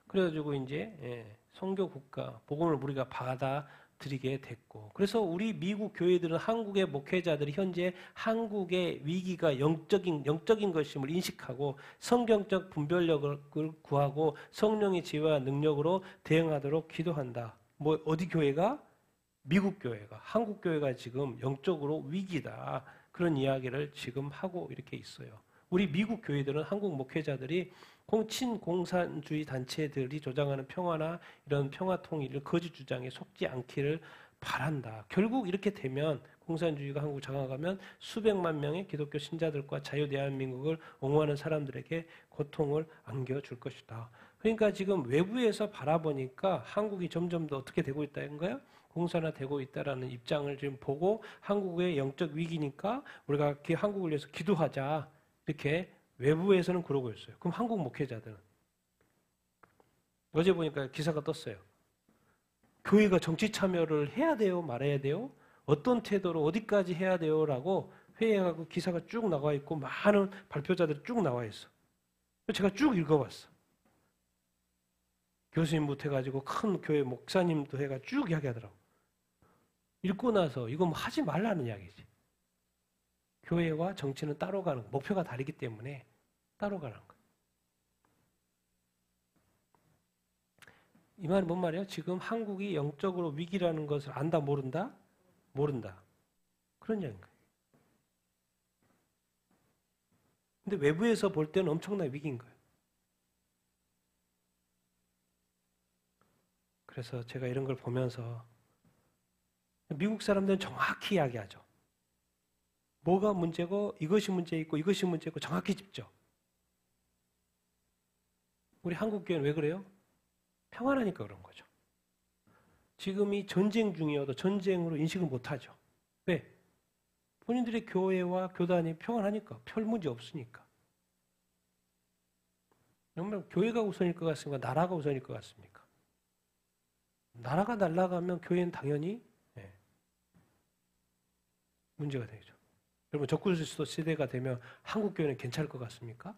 그래가지고 이제 선교 국가 복음을 우리가 받아들이게 됐고, 그래서 우리 미국 교회들은 한국의 목회자들이 현재 한국의 위기가 영적인 것임을 인식하고 성경적 분별력을 구하고 성령의 지혜와 능력으로 대응하도록 기도한다. 뭐 어디 교회가? 미국 교회가, 한국 교회가 지금 영적으로 위기다. 그런 이야기를 지금 하고 이렇게 있어요. 우리 미국 교회들은 한국 목회자들이 친공산주의 단체들이 조장하는 평화나 이런 평화 통일을 거짓 주장에 속지 않기를 바란다. 결국 이렇게 되면 공산주의가 한국을 장악하면 수백만 명의 기독교 신자들과 자유 대한민국을 옹호하는 사람들에게 고통을 안겨줄 것이다. 그러니까 지금 외부에서 바라보니까 한국이 점점 더 어떻게 되고 있다는 거야? 공산화되고 있다라는 입장을 지금 보고 한국의 영적 위기니까 우리가 한국을 위해서 기도하자. 이렇게 외부에서는 그러고 있어요. 그럼 한국 목회자들은 어제 보니까 기사가 떴어요. 교회가 정치 참여를 해야 돼요? 말아야 돼요? 어떤 태도로 어디까지 해야 돼요? 라고 회의하고 기사가 쭉 나와 있고 많은 발표자들이 쭉 나와 있어. 제가 쭉 읽어봤어. 교수님부터 해가지고 큰 교회 목사님도 해가 쭉 이야기하더라고. 읽고 나서 이거 뭐 하지 말라는 이야기지. 교회와 정치는 따로 가는 거. 목표가 다르기 때문에 따로 가는 거예요. 이 말은 뭔 말이에요? 지금 한국이 영적으로 위기라는 것을 안다 모른다? 모른다. 그런 이야기인 거예요. 근데 외부에서 볼 때는 엄청난 위기인 거예요. 그래서 제가 이런 걸 보면서 미국 사람들은 정확히 이야기하죠. 뭐가 문제고 이것이 문제 있고 이것이 문제 있고 정확히 짚죠. 우리 한국 교회는 왜 그래요? 평안하니까 그런 거죠. 지금이 전쟁 중이어도 전쟁으로 인식을 못하죠. 왜? 본인들의 교회와 교단이 평안하니까, 별 문제 없으니까. 정말 교회가 우선일 것 같습니까? 나라가 우선일 것 같습니까? 나라가 날아가면 교회는 당연히 문제가 되죠. 여러분 적그리스도 시대가 되면 한국 교회는 괜찮을 것 같습니까?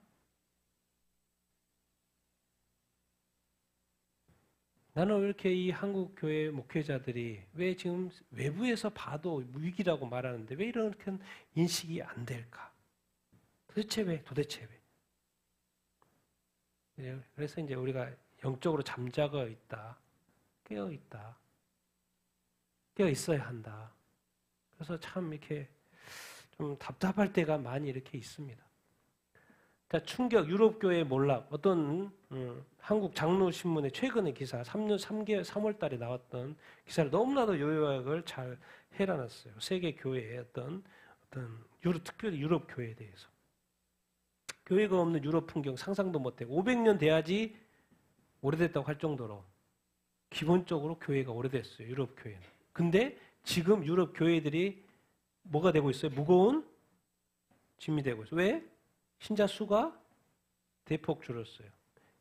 나는 왜 이렇게 이 한국 교회 목회자들이 왜 지금 외부에서 봐도 위기라고 말하는데 왜 이렇게 인식이 안 될까? 도대체 왜? 그래서 이제 우리가 영적으로 잠자고 있다. 깨어 있다. 깨어 있어야 한다. 그래서 참 이렇게 좀 답답할 때가 많이 이렇게 있습니다. 자, 충격, 유럽교회 몰락. 어떤 한국 장로신문의 최근의 기사, 3월 달에 나왔던 기사를 너무나도 요약을 잘 해놨어요. 세계 교회의 어떤 특별히 유럽 교회에 대해서. 교회가 없는 유럽 풍경 상상도 못해. 500년 돼야지 오래됐다고 할 정도로 기본적으로 교회가 오래됐어요. 유럽 교회는. 근데 지금 유럽 교회들이 뭐가 되고 있어요? 무거운 짐이 되고 있어요. 왜? 신자 수가 대폭 줄었어요.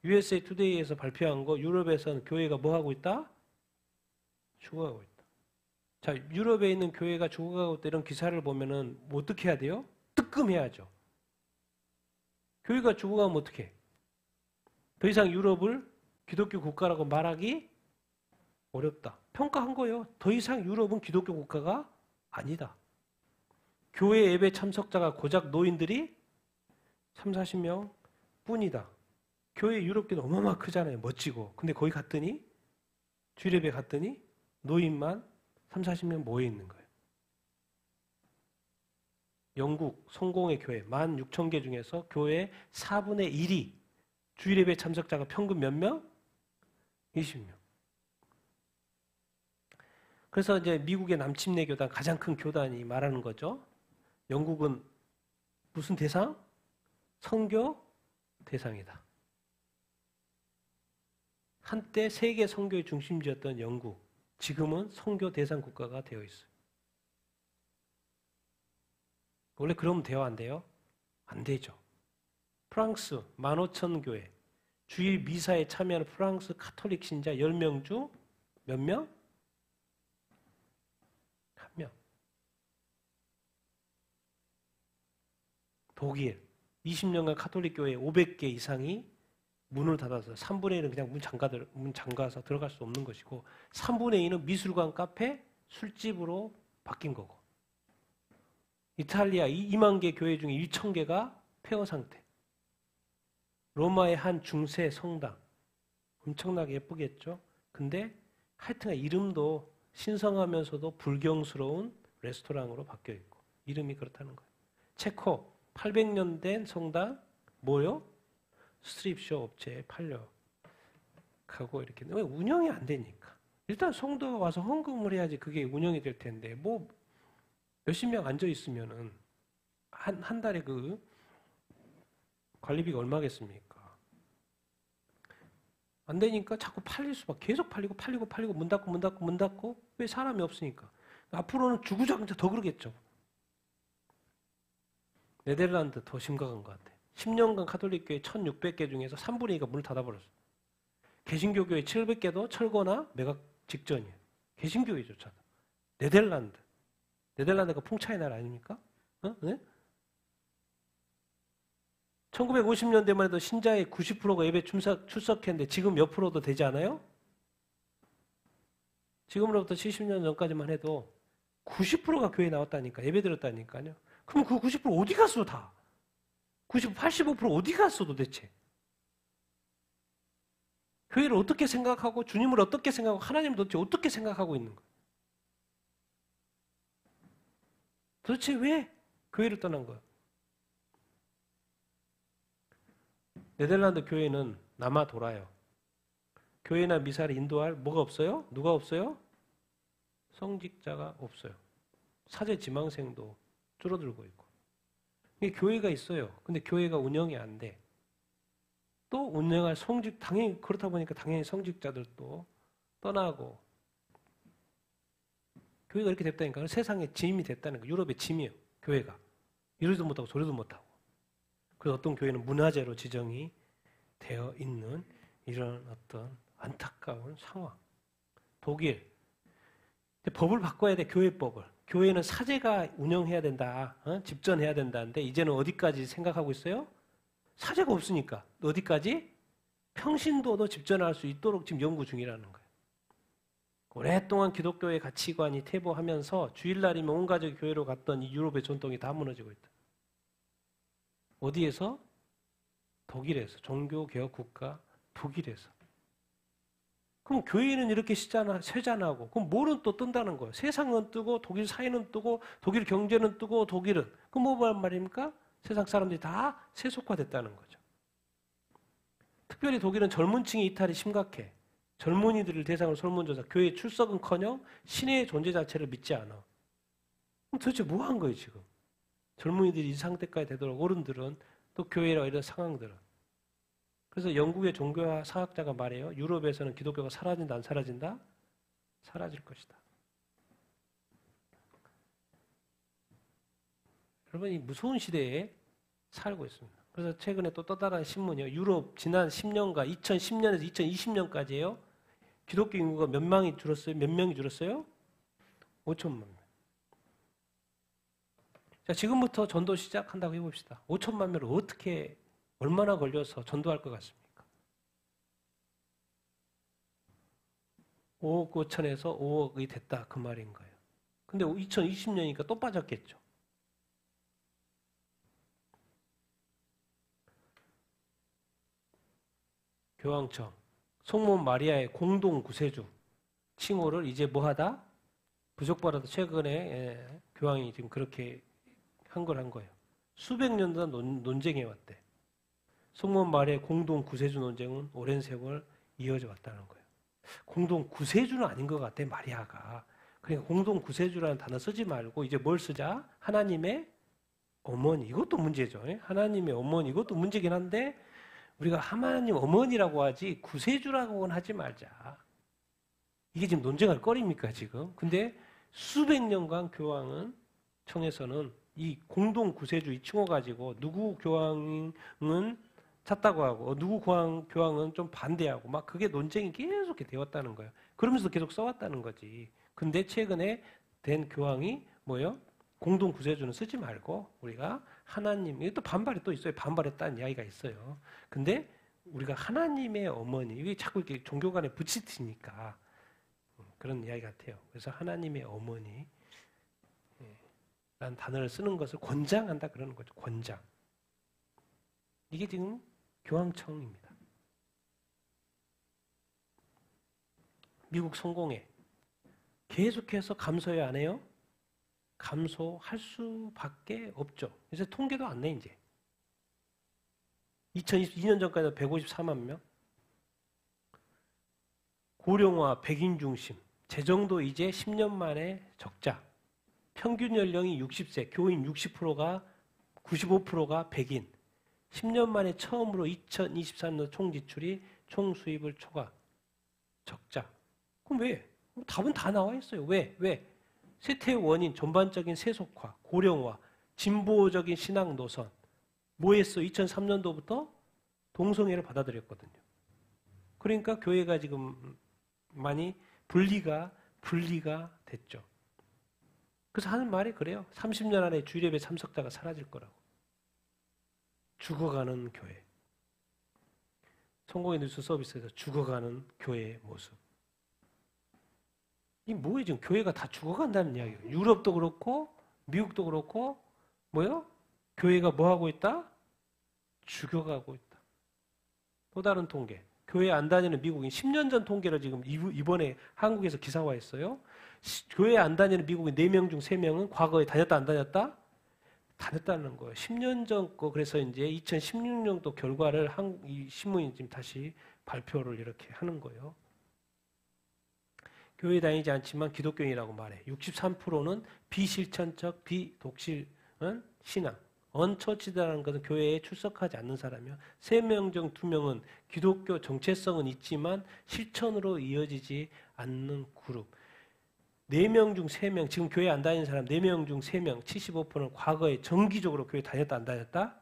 USA 투데이에서 발표한 거 유럽에서는 교회가 뭐 하고 있다? 죽어가고 있다. 자, 유럽에 있는 교회가 죽어가고 있다 이런 기사를 보면은 뭐 어떻게 해야 돼요? 뜨끔해야죠. 교회가 죽어가면 어떻게 해? 더 이상 유럽을 기독교 국가라고 말하기 어렵다. 평가한 거예요. 더 이상 유럽은 기독교 국가가 아니다. 교회 예배 참석자가 고작 노인들이 30-40명 뿐이다. 교회 유럽교는 어마어마 크잖아요. 멋지고. 근데 거기 갔더니 주일예배 갔더니 노인만 30-40명 모여 있는 거예요. 영국 성공의 교회 16,000개 중에서 교회 4분의 1이 주일예배 참석자가 평균 몇 명? 20명. 그래서 이제 미국의 남침내 교단 가장 큰 교단이 말하는 거죠. 영국은 무슨 대상? 선교 대상이다. 한때 세계 선교의 중심지였던 영국, 지금은 선교 대상 국가가 되어 있어요. 원래 그러면 돼요, 안 돼요? 안 되죠. 프랑스 15,000교회, 주일 미사에 참여하는 프랑스 카톨릭 신자 10명 중 몇 명? 1명. 독일 20년간 카톨릭 교회 500개 이상이 문을 닫아서 3분의 1은 그냥 문 잠가서 들어갈 수 없는 것이고 3분의 2는 미술관, 카페, 술집으로 바뀐 거고 이탈리아 2만 개 교회 중에 1,000개가 폐허 상태. 로마의 한 중세 성당 엄청나게 예쁘겠죠? 근데 하여튼 이름도 신성하면서도 불경스러운 레스토랑으로 바뀌어 있고 이름이 그렇다는 거예요. 체코 800년 된 성당 뭐요? 스트립쇼 업체에 팔려 가고 이렇게 왜 운영이 안 되니까 일단 성도가 와서 헌금을 해야지 그게 운영이 될 텐데 뭐 몇십 명 앉아 있으면은 한 달에 그 관리비가 얼마겠습니까? 안 되니까 자꾸 팔릴 수밖에 계속 팔리고 문 닫고 왜 사람이 없으니까 앞으로는 주구장창 더 그러겠죠. 네덜란드 더 심각한 것 같아. 10년간 카톨릭 교회 1,600개 중에서 3분의 2가 문을 닫아버렸어. 개신교 교회 700개도 철거나 매각 직전이에요. 개신교 교회조차도. 네덜란드가 풍차의 나라 아닙니까? 네? 1950년대만 해도 신자의 90%가 예배 출석했는데 지금 몇 프로도 되지 않아요? 지금으로부터 70년 전까지만 해도 90%가 교회에 나왔다니까 예배 드렸다니까요. 그럼 그 90% 어디 갔어 다? 85% 어디 갔어 도대체? 교회를 어떻게 생각하고 주님을 어떻게 생각하고 하나님을 도대체 어떻게 생각하고 있는 거야? 도대체 왜 교회를 떠난 거야? 네덜란드 교회는 남아 돌아요. 교회나 미사를 인도할 뭐가 없어요? 누가 없어요? 성직자가 없어요. 사제 지망생도 줄어들고 있고. 교회가 있어요. 근데 교회가 운영이 안 돼. 또 운영할 당연히 그렇다 보니까 당연히 성직자들도 떠나고 교회가 이렇게 됐다니까 세상의 짐이 됐다는 거. 유럽의 짐이에요. 교회가. 이러지도 못하고 저러지도 못하고. 그래서 어떤 교회는 문화재로 지정이 되어 있는 이런 어떤 안타까운 상황. 독일. 법을 바꿔야 돼, 교회법을. 교회는 사제가 운영해야 된다. 집전해야 된다는데 이제는 어디까지 생각하고 있어요? 사제가 없으니까. 어디까지? 평신도도 집전할 수 있도록 지금 연구 중이라는 거예요. 오랫동안 기독교의 가치관이 퇴보하면서 주일날이면 온 가족이 교회로 갔던 이 유럽의 전통이 다 무너지고 있다. 어디에서? 독일에서. 종교개혁 국가 독일에서. 그럼 교회는 이렇게 쇠잔하고 그럼 뭐는 또 뜬다는 거예요? 세상은 뜨고 독일 사회는 뜨고 독일 경제는 뜨고 독일은 그럼 뭐 말입니까? 세상 사람들이 다 세속화됐다는 거죠. 특별히 독일은 젊은 층의 이탈이 심각해. 젊은이들을 대상으로 설문조사, 교회 출석은커녕 신의 존재 자체를 믿지 않아. 그럼 도대체 뭐 한 거예요 지금? 젊은이들이 이 상태까지 되도록 어른들은 또 교회라 이런 상황들은. 그래서 영국의 종교학 사학자가 말해요. 유럽에서는 기독교가 사라진다 안 사라진다? 사라질 것이다. 여러분 이 무서운 시대에 살고 있습니다. 그래서 최근에 또 다른 신문이요. 유럽 지난 10년간 2010년에서 2020년까지예요. 기독교 인구가 몇 명이 줄었어요? 몇 명이 줄었어요? 5천만 명. 자, 지금부터 전도 시작한다고 해봅시다. 5천만 명을 어떻게 얼마나 걸려서 전도할 것 같습니까? 5억 5천에서 5억이 됐다 그 말인 거예요. 근데 2020년이니까 또 빠졌겠죠. 교황청, 성모 마리아의 공동 구세주 칭호를 이제 뭐하다? 부족받아도 최근에 교황이 지금 그렇게 한 거예요. 수백 년 동안 논쟁해 왔대. 성모 마리아의 공동 구세주 논쟁은 오랜 세월 이어져 왔다는 거예요. 공동 구세주는 아닌 것 같아 마리아가. 그러니까 공동 구세주라는 단어 쓰지 말고 이제 뭘 쓰자? 하나님의 어머니. 이것도 문제죠. 하나님의 어머니. 이것도 문제긴 한데 우리가 하나님 어머니라고 하지 구세주라고는 하지 말자. 이게 지금 논쟁할 거리입니까 지금? 근데 수백 년간 교황은 청에서는 이 공동 구세주 이 칭호 가지고 누구 교황은 찾다고 하고 누구 교황은 좀 반대하고 막 그게 논쟁이 계속 되었다는 거예요. 그러면서 계속 써왔다는 거지. 근데 최근에 된 교황이 뭐예요? 공동 구세주는 쓰지 말고 우리가 하나님, 이게 또 반발이 또 있어요. 반발했다는 이야기가 있어요. 근데 우리가 하나님의 어머니, 이게 자꾸 이렇게 종교 간에 부딪히니까 그런 이야기 같아요. 그래서 하나님의 어머니 라는 단어를 쓰는 것을 권장한다 그러는 거죠. 권장. 이게 지금 교황청입니다. 미국 성공회 계속해서 감소해야 안 해요? 감소할 수밖에 없죠. 그래서 통계도 안 내 이제. 2022년 전까지 154만 명. 고령화, 백인 중심. 재정도 이제 10년 만에 적자. 평균 연령이 60세, 교인 60%가 95%가 백인. 10년 만에 처음으로 2023년 총 지출이 총 수입을 초과. 적자. 그럼 왜? 답은 다 나와 있어요. 왜? 쇠퇴의 원인, 전반적인 세속화, 고령화, 진보적인 신앙 노선. 뭐 했어? 2003년도부터 동성애를 받아들였거든요. 그러니까 교회가 지금 많이 분리가 됐죠. 그래서 하는 말이 그래요. 30년 안에 주일예배 참석자가 사라질 거라고. 죽어가는 교회. 성공의 뉴스 서비스에서 죽어가는 교회의 모습. 이 뭐예요? 지금 교회가 다 죽어간다는 이야기예요. 유럽도 그렇고 미국도 그렇고 뭐요? 교회가 뭐 하고 있다? 죽어가고 있다. 또 다른 통계. 교회 안 다니는 미국인 10년 전 통계를 지금 이번에 한국에서 기사화했어요. 교회 안 다니는 미국인 4명 중 3명은 과거에 다녔다 안 다녔다? 다녔다는 거예요. 10년 전 거 그래서 이제 2016년도 결과를 이 신문이 지금 다시 발표를 이렇게 하는 거예요. 교회 다니지 않지만 기독교인이라고 말해. 63%는 비실천적, 비독실 신앙. 언처치드라는 것은 교회에 출석하지 않는 사람이요. 3명 중 2명은 기독교 정체성은 있지만 실천으로 이어지지 않는 그룹. 4명 중 3명, 지금 교회 안 다니는 사람 4명 중 3명, 75%는 과거에 정기적으로 교회 다녔다 안 다녔다?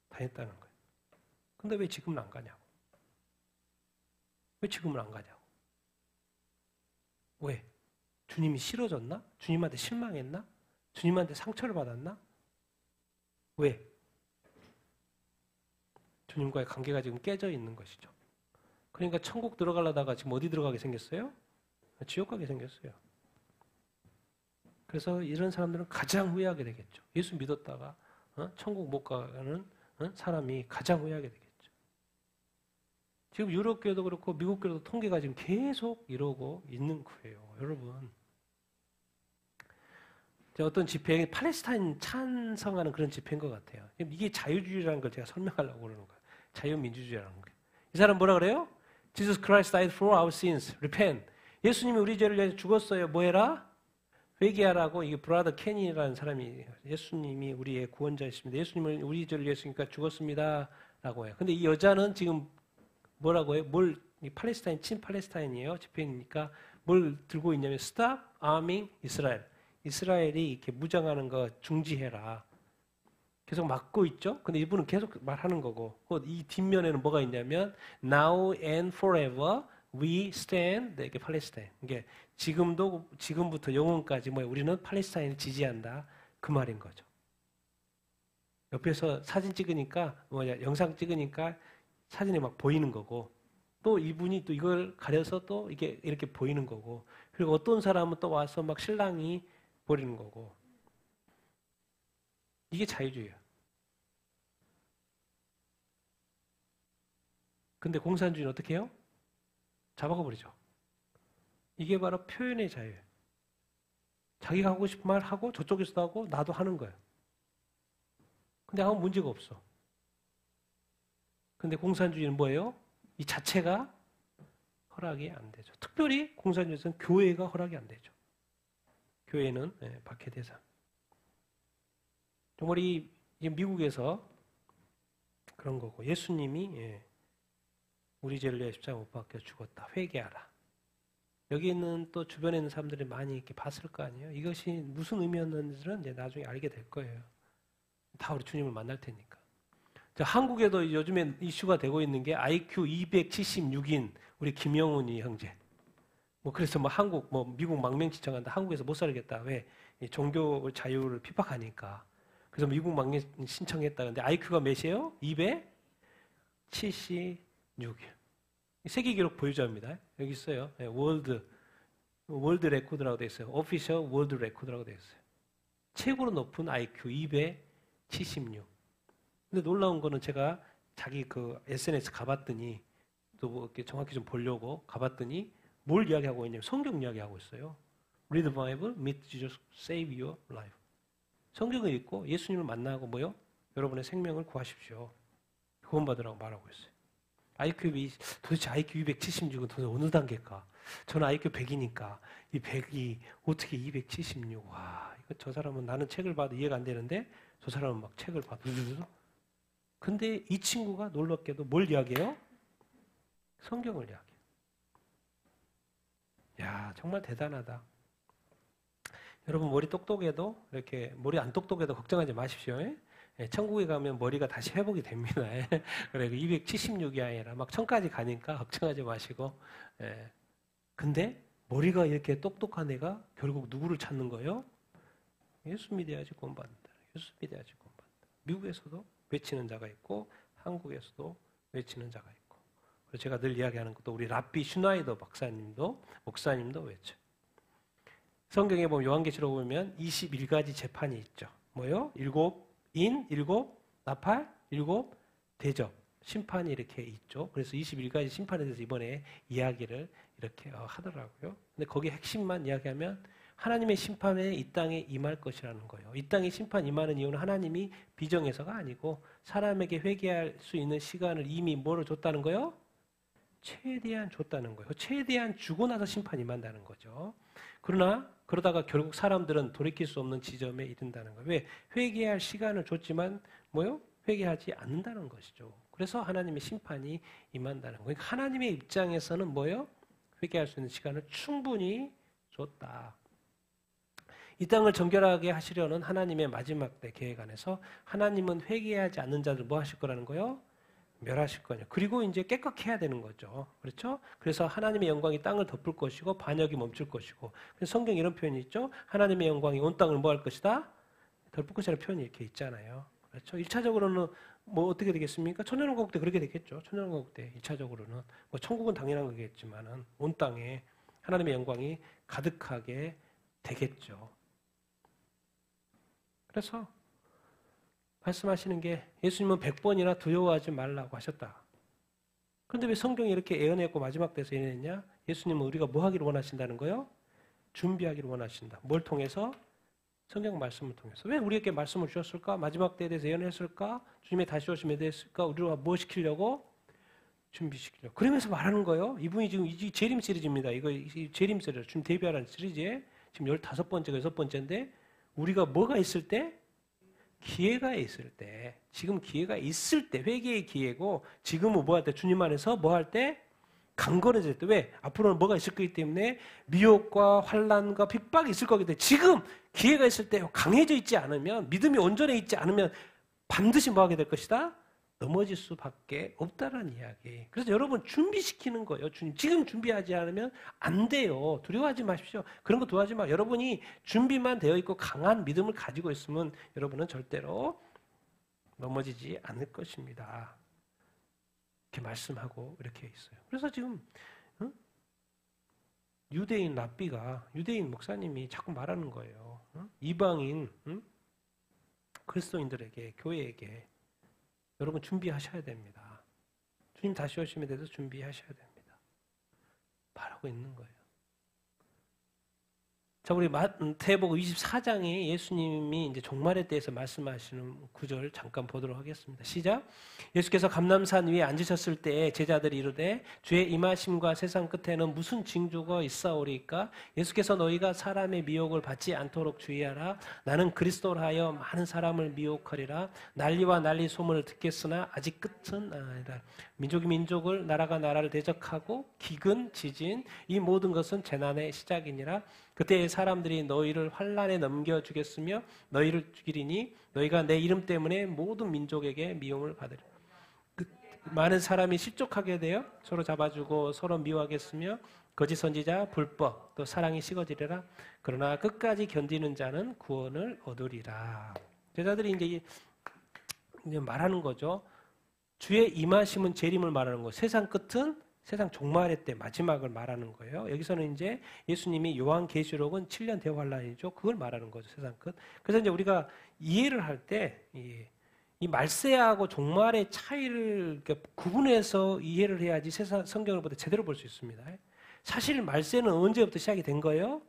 다녔다는 거예요. 근데 왜 지금은 안 가냐고. 왜 지금은 안 가냐고. 왜? 주님이 싫어졌나? 주님한테 실망했나? 주님한테 상처를 받았나? 왜? 주님과의 관계가 지금 깨져 있는 것이죠. 그러니까 천국 들어가려다가 지금 어디 들어가게 생겼어요? 지옥 가게 생겼어요. 그래서 이런 사람들은 가장 후회하게 되겠죠. 예수 믿었다가 천국 못 가는 사람이 가장 후회하게 되겠죠. 지금 유럽교회도 그렇고 미국 교회도 통계가 지금 계속 이러고 있는 거예요. 여러분. 어떤 집회에 팔레스타인 찬성하는 그런 집회인 것 같아요. 이게 자유주의라는 걸 제가 설명하려고 그러는 거예요. 자유민주주의라는 거예요. 이 사람 뭐라 그래요? Jesus Christ died for our sins. Repent. 예수님이 우리 죄를 위해서 죽었어요. 뭐 해라? 회개하라고. 이게 브라더 케니라는 사람이 예수님이 우리의 구원자이십니다. 예수님은 우리 죄를 위해서 죽었습니다. 라고 해요. 근데 이 여자는 지금 뭐라고 해요? 팔레스타인, 친팔레스타인이에요. 집회니까 뭘 들고 있냐면 Stop arming Israel. 이스라엘이 이렇게 무장하는 거 중지해라. 계속 막고 있죠? 근데 이분은 계속 말하는 거고. 이 뒷면에는 뭐가 있냐면 Now and forever we stand. 이게 팔레스타인. 이게 지금부터 영원까지 우리는 팔레스타인을 지지한다. 그 말인 거죠. 옆에서 사진 찍으니까 영상 찍으니까 사진이 막 보이는 거고. 또 이분이 또 이걸 가려서 또 이게 이렇게 보이는 거고. 그리고 어떤 사람은 또 와서 막 신랑이 버리는 거고. 이게 자유주의야. 근데 공산주의는 어떻게 해요? 잡아가 버리죠. 이게 바로 표현의 자유예요. 자기가 하고 싶은 말 하고 저쪽에서도 하고 나도 하는 거예요. 근데 아무 문제가 없어. 근데 공산주의는 뭐예요? 이 자체가 허락이 안 되죠. 특별히 공산주의에서는 교회가 허락이 안 되죠. 교회는 박해 대상. 정말 이 미국에서 그런 거고 예수님이 우리 죄를 위해 십자가 못 박혀 죽었다. 회개하라. 여기 있는 또 주변에 있는 사람들이 많이 이렇게 봤을 거 아니에요. 이것이 무슨 의미였는지는 이제 나중에 알게 될 거예요. 다 우리 주님을 만날 테니까. 한국에도 요즘에 이슈가 되고 있는 게 IQ 276인 우리 김영훈이 형제. 그래서 미국 망명 신청한다. 한국에서 못 살겠다. 왜? 종교 자유를 핍박하니까. 그래서 미국 망명 신청했다. 근데 IQ가 몇이에요? 276이요. 세계 기록 보유자입니다. 여기 있어요. 월드 레코드라고 되어 있어요. 오피셜 월드 레코드라고 되어 있어요. 최고로 높은 IQ 276. 근데 놀라운 거는 제가 자기 그 SNS 가봤더니 또 이렇게 정확히 좀 보려고 가봤더니 뭘 이야기하고 있냐면 성경 이야기하고 있어요. Read the Bible, meet Jesus, save your life. 성경을 읽고 예수님을 만나고 뭐요? 여러분의 생명을 구하십시오. 구원받으라고 말하고 있어요. 도대체 IQ 276은 도대체 어느 단계일까? 저는 IQ 100이니까 이 100이 어떻게 276? 와, 저 사람은 나는 책을 봐도 이해가 안 되는데 저 사람은 막 책을 봐도. 근데 이 친구가 놀랍게도 뭘 이야기해요? 성경을 이야기해요. 야, 정말 대단하다. 여러분 머리 똑똑해도 이렇게 머리 안 똑똑해도 걱정하지 마십시오. 천국에 가면 머리가 다시 회복이 됩니다. 그래 276이 아니라 막 1000까지 가니까 걱정하지 마시고. 근데 머리가 이렇게 똑똑한 애가 결국 누구를 찾는 거예요? 예수 믿어야지 구원받는다. 예수 믿어야지 구원받는다. 미국에서도 외치는 자가 있고 한국에서도 외치는 자가 있고. 그래서 제가 늘 이야기하는 것도 우리 랍비 슈나이더 목사님도 외쳐요. 성경에 보면 요한계시록 보면 21가지 재판이 있죠. 뭐요? 7인, 7 나팔, 7 대접, 심판이 이렇게 있죠. 그래서 21가지 심판에 대해서 이번에 이야기를 이렇게 하더라고요. 근데 거기 핵심만 이야기하면 하나님의 심판에 이 땅에 임할 것이라는 거예요. 이 땅에 심판 임하는 이유는 하나님이 비정해서가 아니고 사람에게 회개할 수 있는 시간을 이미 뭐를 줬다는 거예요? 최대한 줬다는 거예요. 최대한 주고 나서 심판 임한다는 거죠. 그러다가 결국 사람들은 돌이킬 수 없는 지점에 이른다는 거예요. 왜? 회개할 시간을 줬지만 뭐요? 회개하지 않는다는 것이죠. 그래서 하나님의 심판이 임한다는 거예요. 그러니까 하나님의 입장에서는 뭐요? 회개할 수 있는 시간을 충분히 줬다. 이 땅을 정결하게 하시려는 하나님의 마지막 때 계획 안에서 하나님은 회개하지 않는 자들 뭐 하실 거라는 거예요? 멸하실 거냐. 그리고 이제 깨끗해야 되는 거죠. 그렇죠? 그래서 하나님의 영광이 땅을 덮을 것이고 반역이 멈출 것이고. 그래서 성경에 이런 표현이 있죠. 하나님의 영광이 온 땅을 뭐 할 것이다? 덮을 것이라는 표현이 이렇게 있잖아요. 그렇죠? 1차적으로는 뭐 어떻게 되겠습니까? 천년왕국 때 그렇게 되겠죠. 천년왕국 때 1차적으로는 뭐 천국은 당연한 거겠지만은 온 땅에 하나님의 영광이 가득하게 되겠죠. 그래서 말씀하시는 게 예수님은 100번이나 두려워하지 말라고 하셨다. 그런데 왜 성경이 이렇게 예언했고 마지막 때서 예언했냐? 예수님은 우리가 뭐 하기를 원하신다는 거요? 준비하기를 원하신다. 뭘 통해서? 성경 말씀을 통해서. 왜 우리에게 말씀을 주셨을까? 마지막 때에 대해서 예언했을까? 주님의 다시 오심에 대했을까? 우리가 뭐 시키려고? 준비시키려고. 그러면서 말하는 거예요. 이분이 지금 이 재림 시리즈입니다. 이거 재림 시리즈. 지금 데뷔하라는 시리즈에 지금 15번째가 6번째인데 우리가 뭐가 있을 때? 기회가 있을 때, 지금 기회가 있을 때, 회개의 기회고, 지금은 뭐 할 때? 주님 안에서 뭐 할 때? 강건해질 때. 왜? 앞으로는 뭐가 있을 거기 때문에 미혹과 환난과 핍박이 있을 거기 때문에 지금 기회가 있을 때 강해져 있지 않으면, 믿음이 온전해 있지 않으면 반드시 뭐 하게 될 것이다? 넘어질 수밖에 없다라는 이야기. 그래서 여러분 준비시키는 거예요. 지금 준비하지 않으면 안 돼요. 두려워하지 마십시오. 그런 거 도와하지 마. 여러분이 준비만 되어 있고 강한 믿음을 가지고 있으면 여러분은 절대로 넘어지지 않을 것입니다. 이렇게 말씀하고 이렇게 있어요. 그래서 지금 유대인 랍비가 유대인 목사님이 자꾸 말하는 거예요. 이방인 그리스도인들에게 교회에게 여러분 준비하셔야 됩니다. 주님 다시 오심에 대해서 준비하셔야 됩니다. 말하고 있는 거예요. 자, 우리 마태복음 24장에 예수님이 이제 종말에 대해서 말씀하시는 구절 잠깐 보도록 하겠습니다. 시작. 예수께서 감람산 위에 앉으셨을 때 제자들이 이르되 주의 임하심과 세상 끝에는 무슨 징조가 있사오리까? 예수께서 너희가 사람의 미혹을 받지 않도록 주의하라. 나는 그리스도라 하여 많은 사람을 미혹하리라. 난리와 난리 소문을 듣겠으나 아직 끝은 아니라. 민족이 민족을 나라가 나라를 대적하고 기근 지진 이 모든 것은 재난의 시작이니라. 그때 사람들이 너희를 환난에 넘겨주겠으며 너희를 죽이리니 너희가 내 이름 때문에 모든 민족에게 미움을 받으리라. 많은 사람이 실족하게 되어 서로 잡아주고 서로 미워하겠으며 거짓 선지자 불법 또 사랑이 식어지리라. 그러나 끝까지 견디는 자는 구원을 얻으리라. 제자들이 이제 말하는 거죠. 주의 임하심은 재림을 말하는 거. 세상 끝은 세상 종말의 때 마지막을 말하는 거예요. 여기서는 이제 예수님이 요한계시록은 7년 대환란이죠. 그걸 말하는 거죠. 세상 끝. 그래서 이제 우리가 이해를 할 때 이 말세하고 종말의 차이를 구분해서 이해를 해야지 세상 성경을 보다 제대로 볼 수 있습니다. 사실 말세는 언제부터 시작이 된 거예요?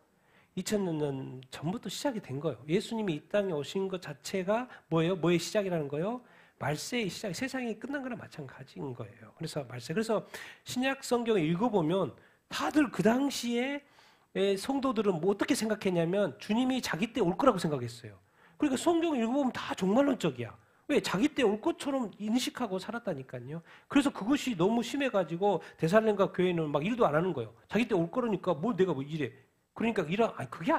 2000년 전부터 시작이 된 거예요. 예수님이 이 땅에 오신 것 자체가 뭐예요? 뭐의 시작이라는 거예요? 말세의 시작, 세상이 끝난 거나 마찬가지인 거예요. 그래서 말세. 그래서 신약 성경을 읽어보면 다들 그 당시에 성도들은 뭐 어떻게 생각했냐면 주님이 자기 때 올 거라고 생각했어요. 그러니까 성경을 읽어보면 다 종말론적이야. 왜? 자기 때 올 것처럼 인식하고 살았다니까요. 그래서 그것이 너무 심해가지고 데살렘과 교회는 막 일도 안 하는 거예요. 자기 때 올 거라니까 뭐 내가 뭐 이래. 그러니까 아니 그게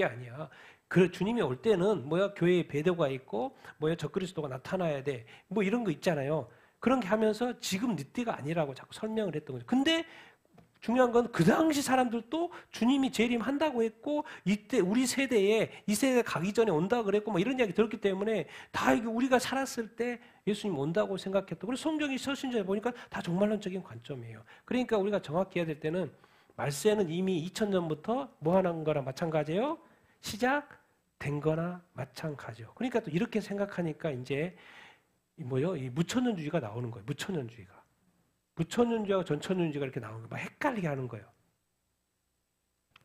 아니야. 그 주님이 올 때는 교회에 배도가 있고 적그리스도가 나타나야 돼. 뭐 이런 거 있잖아요. 그런 게 하면서 지금 네 때가 아니라고 자꾸 설명을 했던 거죠. 근데 중요한 건 그 당시 사람들도 주님이 재림한다고 했고 이때 우리 세대에 이 세대 가기 전에 온다고 그랬고 이런 이야기 들었기 때문에 다 우리가 살았을 때 예수님 온다고 생각했던. 그래서 성경이 서신자에 보니까 다 종말론적인 관점이에요. 그러니까 우리가 정확히 해야 될 때는 말세는 이미 2000년부터 뭐 하는 거랑 마찬가지예요? 시작된 거나 마찬가지요. 그러니까 또 이렇게 생각하니까 이제 이 무천년주의가 나오는 거예요. 무천년주의하고 전천년주의가 이렇게 나오는 거예요. 막 헷갈리게 하는 거예요.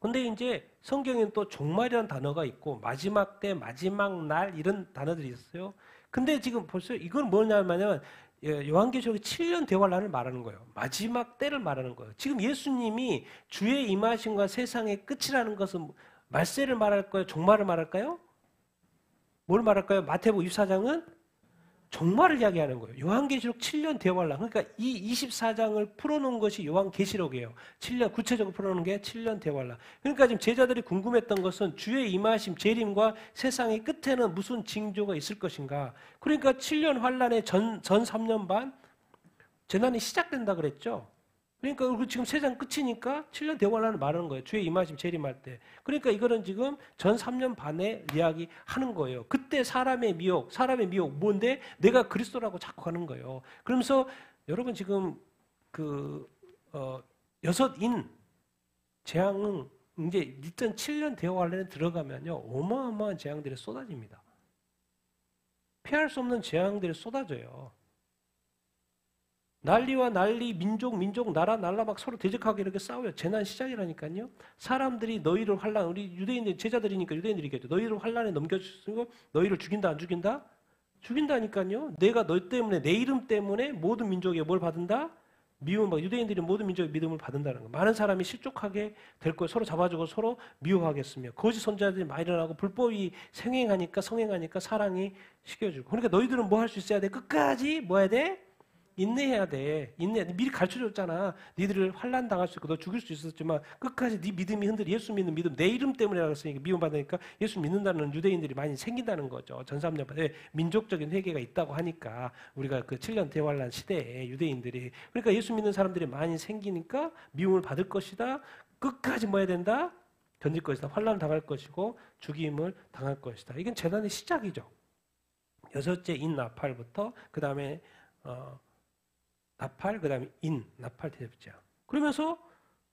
근데 이제 성경에는 또 종말이라는 단어가 있고 마지막 때, 마지막 날 이런 단어들이 있어요. 근데 지금 벌써 이건 뭐냐면 요한계시록이 7년 대환란을 말하는 거예요. 마지막 때를 말하는 거예요. 지금 예수님이 주의 임하심과 세상의 끝이라는 것은 말세를 말할까요? 종말을 말할까요? 뭘 말할까요? 마태복음 24장은 종말을 이야기하는 거예요. 요한계시록 7년 대환란. 그러니까 이 24장을 풀어놓은 것이 요한계시록이에요. 7년 구체적으로 풀어놓은 게 7년 대환란. 그러니까 지금 제자들이 궁금했던 것은 주의 임하심, 재림과 세상의 끝에는 무슨 징조가 있을 것인가. 그러니까 7년 환란의 전 3년 반 재난이 시작된다 그랬죠. 그러니까 지금 세상 끝이니까 7년 대환란을 말하는 거예요. 주의 임하심 재림할 때. 그러니까 이거는 지금 전 3년 반의 이야기 하는 거예요. 그때 사람의 미혹 뭔데? 내가 그리스도라고 자꾸 하는 거예요. 그러면서 여러분 지금 여섯인 재앙은 이제 2007년 대환란에 들어가면요 어마어마한 재앙들이 쏟아집니다. 피할 수 없는 재앙들이 쏟아져요. 난리와 난리, 민족, 나라 막 서로 대적하게 이렇게 싸워요. 재난 시작이라니까요. 사람들이 너희를 환란, 우리 유대인들 제자들이니까 유대인들이겠죠. 너희를 환란에 넘겨주고 너희를 죽인다 안 죽인다? 죽인다니까요. 내가 너 때문에 내 이름 때문에 모든 민족에 뭘 받는다? 미움, 유대인들이 모든 민족의 믿음을 받는다는 거. 많은 사람이 실족하게 될 거예요. 서로 잡아주고 서로 미워하겠으며 거짓 선지자들이 많이 일어나고 불법이 성행하니까 사랑이 식혀주고. 그러니까 너희들은 뭐 할 수 있어야 돼? 끝까지 뭐 해야 돼? 인내해야 돼. 미리 가르쳐줬잖아. 니들을 환난 당할 수 있고 너 죽일 수 있었지만 끝까지 네 믿음이 흔들려. 예수 믿는 믿음. 내 이름 때문이라고 했으니까 미움받으니까 예수 믿는다는 유대인들이 많이 생긴다는 거죠. 전 3년 민족적인 회개가 있다고 하니까 우리가 그 7년 대환란 시대에 유대인들이 그러니까 예수 믿는 사람들이 많이 생기니까 미움을 받을 것이다. 끝까지 뭐 해야 된다? 견딜 것이다. 환난 당할 것이고 죽임을 당할 것이다. 이건 재난의 시작이죠. 여섯째 인 나팔부터 그 다음에 나팔, 그 다음에 나팔 대접자. 그러면서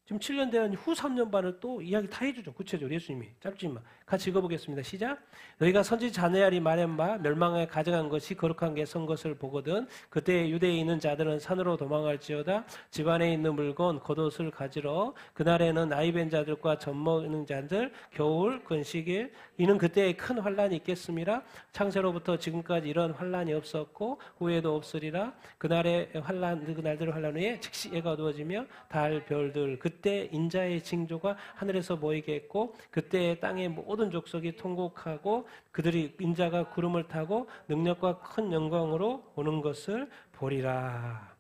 지금 7년 대한 후 3년 반을 또 이야기 다 해주죠. 구체적으로 예수님이. 짧지만. 같이 읽어보겠습니다. 시작. 너희가 선지 자네아리 말한 바 멸망에 가져간 것이 거룩한 게 선 것을 보거든. 그때 유대에 있는 자들은 산으로 도망할지어다. 집안에 있는 물건, 겉옷을 가지러. 그날에는 나이 벤 자들과 젖 먹는 자들, 겨울, 근시일. 이는 그때에 큰 환란이 있겠습니다. 창세로부터 지금까지 이런 환란이 없었고 후에도 없으리라. 그날의 환란, 그날들의 환란 후에 즉시 해가 어두워지며 달, 별들 그때 인자의 징조가 하늘에서 보이겠고 그때 땅의 모든 족속이 통곡하고 그들이 인자가 구름을 타고 능력과 큰 영광으로 오는 것을 보리라.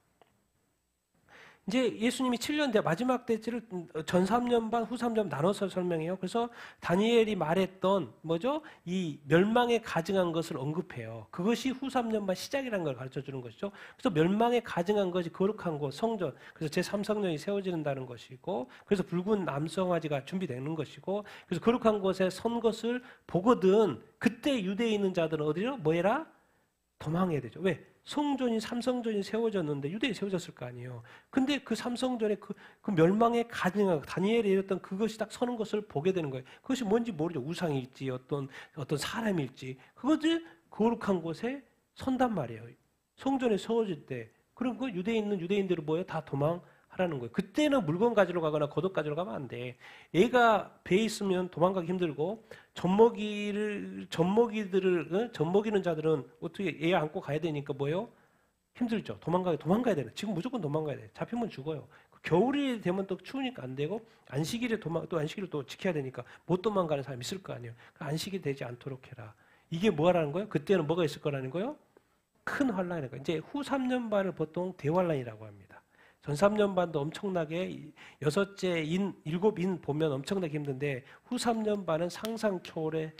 이제 예수님이 7년 대 마지막 대지를 전 3년 반, 후 3년 나눠서 설명해요. 그래서 다니엘이 말했던 뭐죠? 이 멸망에 가증한 것을 언급해요. 그것이 후 3년 반 시작이라는 걸 가르쳐 주는 것이죠. 그래서 멸망에 가증한 것이 거룩한 곳, 성전. 그래서 제3성전이 세워지는다는 것이고 그래서 붉은 남성아지가 준비되는 것이고 그래서 거룩한 곳에 선 것을 보거든 그때 유대에 있는 자들은 어디로? 뭐해라? 도망해야 되죠. 왜? 성전이 삼성전이 세워졌는데 유대에 세워졌을 거 아니에요. 근데 그 삼성전에 그 멸망에 가증한 다니엘이 이랬던 그것이 딱 서는 것을 보게 되는 거예요. 그것이 뭔지 모르죠. 우상일지 어떤 사람일지 그것이 거룩한 곳에 선단 말이에요. 성전에 세워질 때 그런 거 유대에 있는 유대인들이 뭐예요? 다 도망하라는 거예요. 그때는 물건 가지러 가거나 겉옷 가지러 가면 안 돼. 애가 배에 있으면 도망가기 힘들고 젖먹이는 자들은 어떻게 애 안고 가야 되니까 뭐예요? 힘들죠. 도망가야 되는. 지금 무조건 도망가야 돼. 잡히면 죽어요. 겨울이 되면 또 추우니까 안 되고 안식일을 또 지켜야 되니까 못 도망가는 사람이 있을 거 아니에요. 안식이 되지 않도록 해라. 이게 뭐라는 거예요? 그때는 뭐가 있을 거라는 거예요? 큰 환란이니까. 이제 후 3년 반을 보통 대환란이라고 합니다. 전 3년 반도 엄청나게 여섯째 인, 일곱 인 보면 엄청나게 힘든데 후 3년 반은 상상 초월의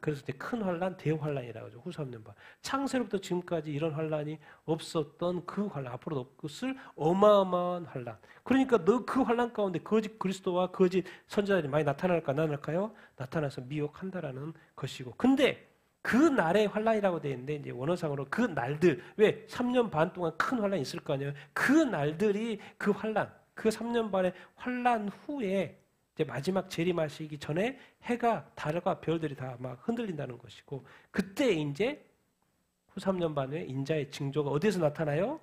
그래서 이제 큰 환란, 대환란이라고 하죠. 후 3년 반. 창세로부터 지금까지 이런 환란이 없었던 그 환란, 앞으로도 없을 어마어마한 환란. 그러니까 너 그 환란 가운데 거짓 그리스도와 거짓 선지자들이 많이 나타날까 안 나타날까요? 나타나서 미혹한다라는 것이고. 근데 그 날의 환란이라고 되어 있는데 이제 원어상으로 그 날들 왜 3년 반 동안 큰 환란이 있을 거 아니에요. 그 날들이 그 환란, 그 3년 반의 환란 후에 이제 마지막 재림하시기 전에 해가 달과 별들이 다 막 흔들린다는 것이고 그때 이제 후 3년 반 후에 인자의 징조가 어디에서 나타나요?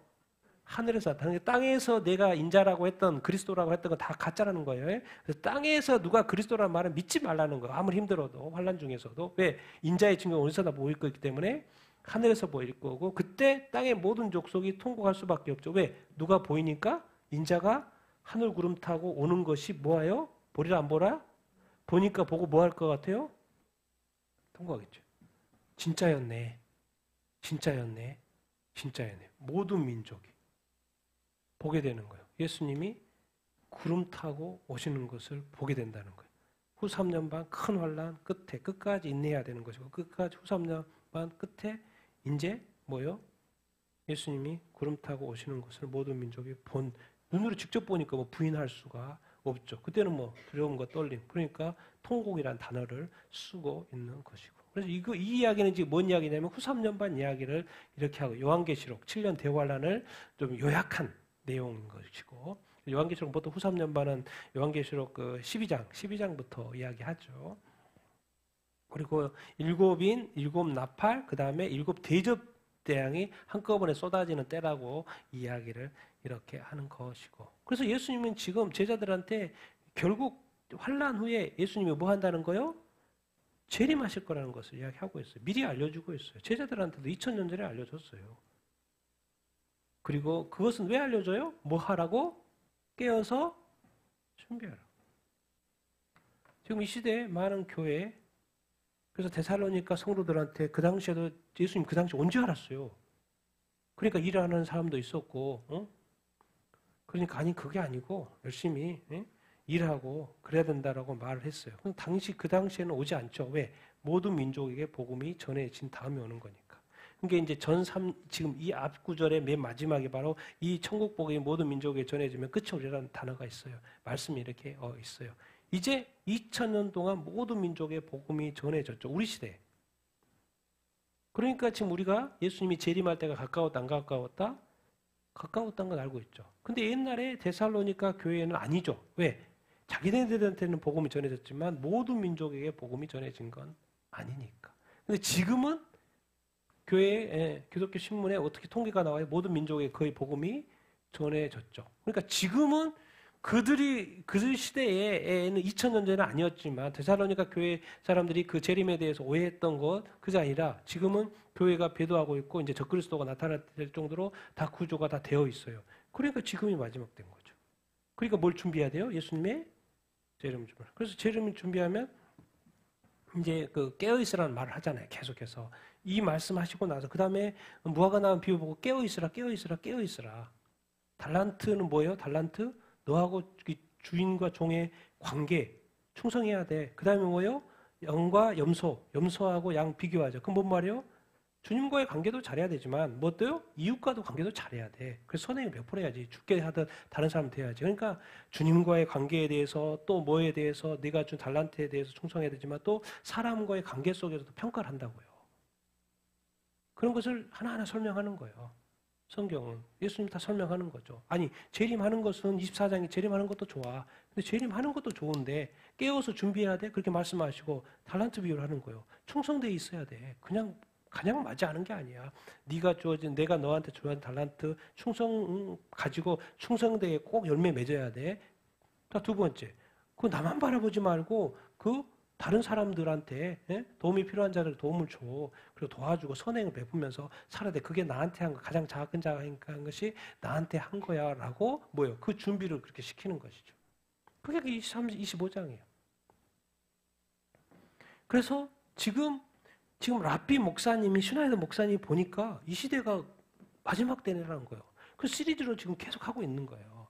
하늘에서 나타나는 땅에서 내가 인자라고 했던 그리스도라고 했던 건 다 가짜라는 거예요. 그래서 땅에서 누가 그리스도라는 말은 믿지 말라는 거예요. 아무리 힘들어도 환란 중에서도 왜 인자의 증거가 어디서 다 보일 거기 때문에 하늘에서 보일 거고 그때 땅의 모든 족속이 통곡할 수밖에 없죠. 왜? 누가 보이니까 인자가 하늘 구름 타고 오는 것이 뭐예요? 보리라 안 보라? 보니까 보고 뭐 할 것 같아요? 통곡하겠죠. 진짜였네. 모든 민족이 보게 되는 거예요. 예수님이 구름 타고 오시는 것을 보게 된다는 거예요. 후 3년 반 큰 환란 끝에 끝까지 인내해야 되는 것이고 끝까지 후 3년 반 끝에 이제 뭐요? 예수님이 구름 타고 오시는 것을 모든 민족이 눈으로 직접 보니까 뭐 부인할 수가 없죠. 그때는 뭐 두려움과 떨림, 그러니까 통곡이란 단어를 쓰고 있는 것이고. 그래서 이 이야기는 지금 뭔 이야기냐면 후3년반 이야기를 이렇게 하고 요한계시록 7년 대환란을 좀 요약한 내용인 것이고, 요한계시록 보통 후3년반은 요한계시록 그 12장부터 이야기하죠. 그리고 일곱 나팔, 그 다음에 일곱 대접 대양이 한꺼번에 쏟아지는 때라고 이야기를 이렇게 하는 것이고. 그래서 예수님은 지금 제자들한테 결국 환란 후에 예수님이 뭐 한다는 거요? 재림하실 거라는 것을 이야기하고 있어요. 미리 알려주고 있어요. 제자들한테도 2000년 전에 알려줬어요. 그리고 그것은 왜 알려줘요? 뭐 하라고? 깨어서 준비하라. 지금 이 시대에 많은 교회, 그래서 데살로니가 성도들한테 그 당시에도 예수님 그 당시 언제 알았어요? 그러니까 일하는 사람도 있었고, 그러니까 아니 그게 아니고 열심히 일하고 그래야 된다라고 말을 했어요. 그 당시에는 오지 않죠. 왜? 모든 민족에게 복음이 전해진 다음에 오는 거니까. 그러니까 이제 지금 이 앞 구절의 맨 마지막에 바로 이 천국 복음이 모든 민족에게 전해지면 끝이 오리라는 단어가 있어요. 말씀이 이렇게 있어요. 이제 2000년 동안 모든 민족의 복음이 전해졌죠. 우리 시대에. 그러니까 지금 우리가 예수님이 재림할 때가 가까웠다 안 가까웠다? 가까웠다는 건 알고 있죠. 근데 옛날에 데살로니가 교회는 아니죠. 왜? 자기네들한테는 복음이 전해졌지만 모든 민족에게 복음이 전해진 건 아니니까. 근데 지금은 교회 기독교 신문에 어떻게 통계가 나와요? 모든 민족에 거의 복음이 전해졌죠. 그러니까 지금은 그들 시대에는 2000년 전은 아니었지만 데살로니가 교회 사람들이 그 재림에 대해서 오해했던 것 그게 아니라 지금은 교회가 배도하고 있고 이제 적그리스도가 나타날 정도로 다 구조가 다 되어 있어요. 그러니까 지금이 마지막 된 거죠. 그러니까 뭘 준비해야 돼요? 예수님의 재림 준비. 그래서 재림 준비하면 이제 그 깨어 있으라는 말을 하잖아요. 계속해서 이 말씀하시고 나서 그 다음에 무화과 나무 비유 보고 깨어 있으라, 깨어 있으라, 깨어 있으라. 달란트는 뭐예요? 달란트? 너하고 주인과 종의 관계 충성해야 돼. 그 다음에 뭐예요? 양과 염소하고 양 비교하죠. 그건 뭔 말이에요? 주님과의 관계도 잘해야 되지만 뭐 또요? 이웃과도 관계도 잘해야 돼. 그래서 선행을 베풀어야지. 죽게 하든 다른 사람 돼야지. 그러니까 주님과의 관계에 대해서 또 뭐에 대해서 네가 준 달란트에 대해서 충성해야 되지만 또 사람과의 관계 속에서도 평가를 한다고요. 그런 것을 하나하나 설명하는 거예요. 성경은 예수님 다 설명하는 거죠. 아니 재림하는 것은 24장이 재림하는 것도 좋아. 근데 재림하는 것도 좋은데 깨어서 준비해야 돼. 그렇게 말씀하시고 달란트 비유를 하는 거예요. 충성되어 있어야 돼. 그냥 맞지 않은 게 아니야. 내가 너한테 주한 달란트 충성 가지고 충성되게 꼭 열매 맺어야 돼. 두 번째, 그 나만 바라보지 말고 그 다른 사람들한테 도움이 필요한 자들 도움을 줘. 그리고 도와주고 선행을 베푸면서 살아야 돼. 그게 나한테 한 거, 가장 작은 것이 나한테 한 거야. 라고 뭐예요? 그 준비를 그렇게 시키는 것이죠. 그게 25장이에요. 그래서 지금 라피 목사님이, 슈나이더 목사님이 보니까 이 시대가 마지막 때라는 거예요. 그 시리즈로 지금 계속 하고 있는 거예요.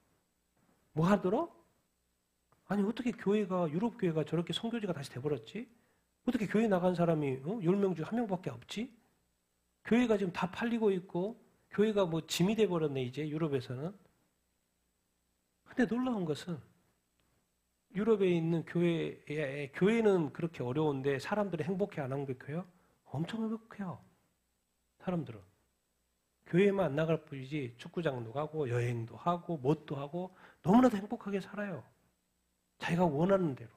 뭐 하도록? 아니 어떻게 유럽 교회가 저렇게 선교지가 다시 돼버렸지? 어떻게 교회 나간 사람이 10명 중에 1명밖에 없지? 교회가 지금 다 팔리고 있고 교회가 뭐 짐이 돼버렸네 이제 유럽에서는. 근데 놀라운 것은 유럽에 있는 교회는 그렇게 어려운데 사람들이 행복해 안 행복해요? 엄청 행복해요. 사람들은. 교회만 안 나갈 뿐이지 축구장도 가고 여행도 하고 뭣도 하고 너무나도 행복하게 살아요. 자기가 원하는 대로.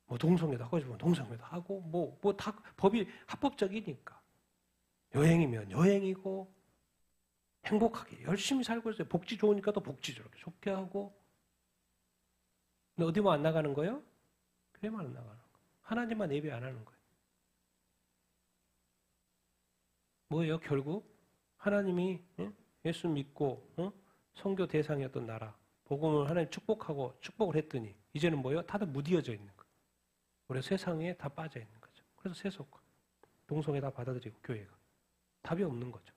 뭐 동성애도 하고 싶으면 동성애도 하고 뭐 다 법이 합법적이니까. 여행이면 여행이고 행복하게 열심히 살고 있어요. 복지 좋으니까 또 복지 저렇게 좋게 하고. 근데 어디만 안 나가는 거예요? 교회만 안 나가는 거예요. 하나님만 예배 안 하는 거예요. 뭐예요? 결국 하나님이 예수 믿고 선교 대상이었던 나라 복음을 하나님 축복을 했더니 이제는 뭐예요? 다들 무디어져 있는 거예요. 우리 세상에 다 빠져 있는 거죠. 그래서 세속화, 동성애 다 받아들이고 교회가 답이 없는 거죠.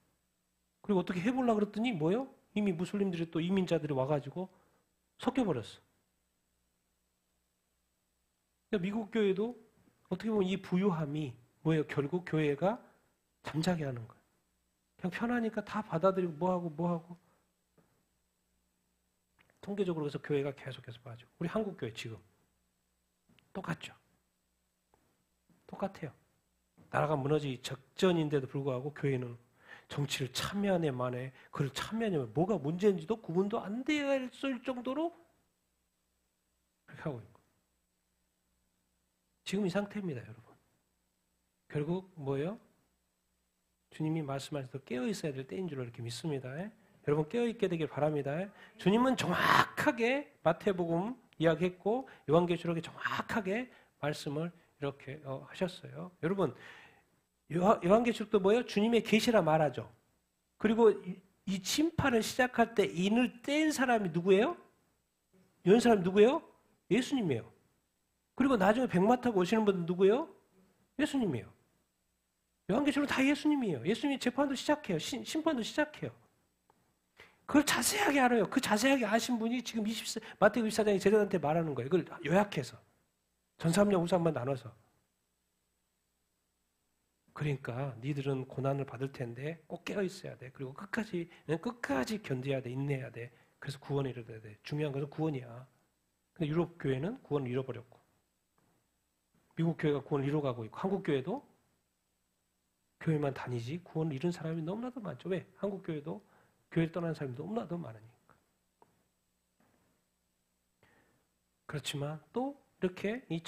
그리고 어떻게 해보려고 그랬더니 뭐예요? 이미 무슬림들이 또 이민자들이 와가지고 섞여버렸어. 그러니까 미국 교회도 어떻게 보면 이 부유함이 뭐예요? 결국 교회가 잠자게 하는 거예요. 그냥 편하니까 다 받아들이고 뭐하고. 통계적으로 그래서 교회가 계속해서 빠지고. 우리 한국 교회 지금 똑같죠. 똑같아요. 나라가 무너지기 적전인데도 불구하고 교회는 정치를 참여하네 만에 그걸 참여하냐면 뭐가 문제인지도 구분도 안 되어 있을 정도로 그렇게 하고 있고. 지금 이 상태입니다, 여러분. 결국 뭐예요? 주님이 말씀하셔서 깨어 있어야 될 때인 줄 이렇게 믿습니다. 여러분 깨어 있게 되길 바랍니다. 주님은 정확하게 마태복음 이야기했고 요한계시록에 정확하게 말씀을 이렇게 하셨어요. 여러분 요한계시록도 뭐예요? 주님의 계시라 말하죠. 그리고 이 심판을 시작할 때 인을 뗀 사람이 누구예요? 연 사람이 누구예요? 예수님이에요. 그리고 나중에 백마 타고 오시는 분은 누구예요? 예수님이에요. 요한계시록은 다 예수님이에요. 예수님이 재판도 시작해요. 심판도 시작해요. 그걸 자세하게 알아요. 그 자세하게 아신 분이 지금 마태복음 24장에 제자들한테 말하는 거예요. 이걸 요약해서. 전사함량 후사함만 나눠서. 그러니까 니들은 고난을 받을 텐데 꼭 깨어 있어야 돼. 그리고 끝까지 견뎌야 돼. 인내해야 돼. 그래서 구원을 이뤄야 돼. 중요한 것은 구원이야. 근데 유럽 교회는 구원을 잃어버렸고 미국 교회가 구원을 잃어가고 있고 한국 교회도 교회만 다니지 구원을 잃은 사람이 너무나도 많죠. 왜? 한국 교회도 교회를 떠나는 사람이 너무나도 많으니까. 그렇지만 또 이렇게 이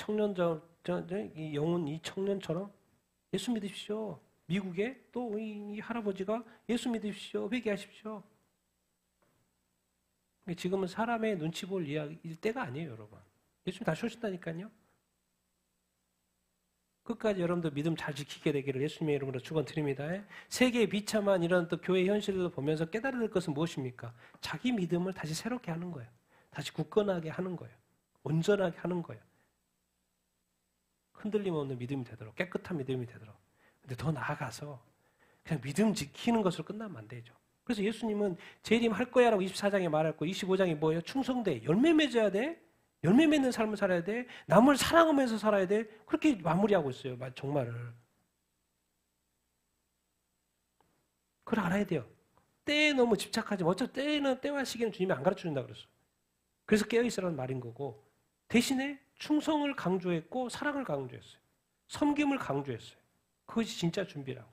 이 영혼 이 청년처럼 예수 믿으십시오. 미국에 또 이 할아버지가 예수 믿으십시오. 회개하십시오. 지금은 사람의 눈치 볼 이야기일 때가 아니에요, 여러분. 예수님 다시 오신다니까요. 끝까지 여러분들 믿음 잘 지키게 되기를 예수님의 이름으로 축원드립니다. 세계의 비참한 이런 또 교회 현실을 보면서 깨달아야 될 것은 무엇입니까? 자기 믿음을 다시 새롭게 하는 거예요. 다시 굳건하게 하는 거예요. 온전하게 하는 거예요. 흔들림 없는 믿음이 되도록, 깨끗한 믿음이 되도록. 근데 더 나아가서 그냥 믿음 지키는 것으로 끝나면 안 되죠. 그래서 예수님은 재림 할 거야라고 24장에 말했고 25장이 뭐예요? 충성돼. 열매 맺어야 돼. 열매 맺는 삶을 살아야 돼. 남을 사랑하면서 살아야 돼. 그렇게 마무리하고 있어요. 정말을. 그걸 알아야 돼요. 때에 너무 집착하지 마. 어차피 때와 시기는 주님이 안 가르쳐준다 그랬어요. 그래서 깨어있으라는 말인 거고 대신에 충성을 강조했고 사랑을 강조했어요. 섬김을 강조했어요. 그것이 진짜 준비라고.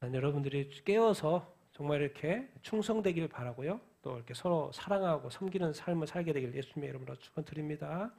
난 여러분들이 깨어서 정말 이렇게 충성되기를 바라고요. 또 이렇게 서로 사랑하고 섬기는 삶을 살게 되길 예수님의 이름으로 축원드립니다.